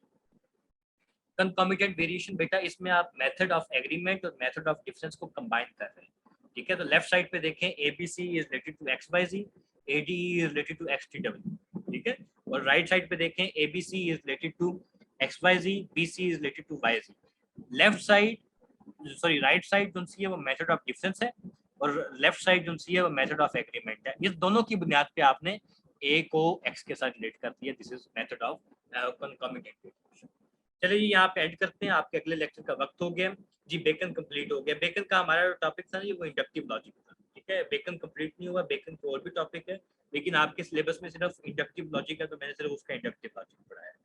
कंकॉमिटेंट वेरिएशन बेटा, इसमें आप मेथड ऑफ एग्रीमेंट और मेथड ऑफ डिफरेंस को कंबाइन कर रहे हैं। ठीक है, तो लेफ्ट साइड पे देखें ABC is related to XYZ, ADE is related to XTW। ठीक है, और राइट साइड पे देखें ABC is related to XYZ, BC is related to YZ। Left side sorry right side जो सी है वो मेथड ऑफ डिफरेंस है, और लेफ्ट साइड जो सी है वो मेथड ऑफ एग्रीमेंट है। इस दोनों की बुनियाद पे आपने A को X के साथ रिलेट कर दिया, this is method of concomitant variation. चलिए जी यहाँ पे एंड करते हैं, आपके अगले लेक्चर का वक्त हो गया जी। बेकन कंप्लीट हो गया, बेकन का हमारा जो टॉपिक था ना वो इंडक्टिव लॉजिक था। ठीक है, बेकन कंप्लीट नहीं हुआ, बेकन के और भी टॉपिक है, लेकिन आपके सिलेबस में सिर्फ इंडक्टिव लॉजिक है, तो मैंने सिर्फ उसका इंडक्टिव लॉजिक पढ़ाया है।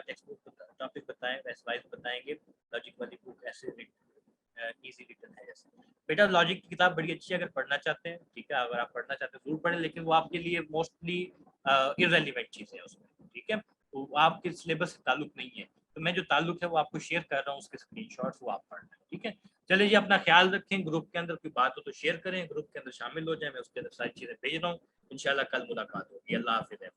टेक्स्ट बुक टॉपिक बताएं, वैसे वाइज बताएंगे, लॉजिक वाली बुक ऐसे इजी रिटर्न है जैसे। बेटा लॉजिक की किताब बड़ी अच्छी है, अगर पढ़ना चाहते हैं ठीक है, अगर आप पढ़ना चाहते हैं जरूर पढ़ें, लेकिन वो आपके लिए मोस्टली इररेलेवेंट चीज़ है उसमें। ठीक है, वो आपके सिलेबस से ताल्लुक नहीं है, तो मैं जो ताल्लुक है वो आपको शेयर कर रहा हूँ, उसके स्क्रीनशॉट्स वो आप पढ़ना। ठीक है, चलिए जी, अपना ख्याल रखें, ग्रुप के अंदर कोई बात हो तो शेयर करें, ग्रुप के अंदर शामिल हो जाए, मैं उसके अंदर सारी चीज़ें भेज रहा हूँ। इंशाल्लाह कल मुलाकात होगी। अल्लाह हाफिज़।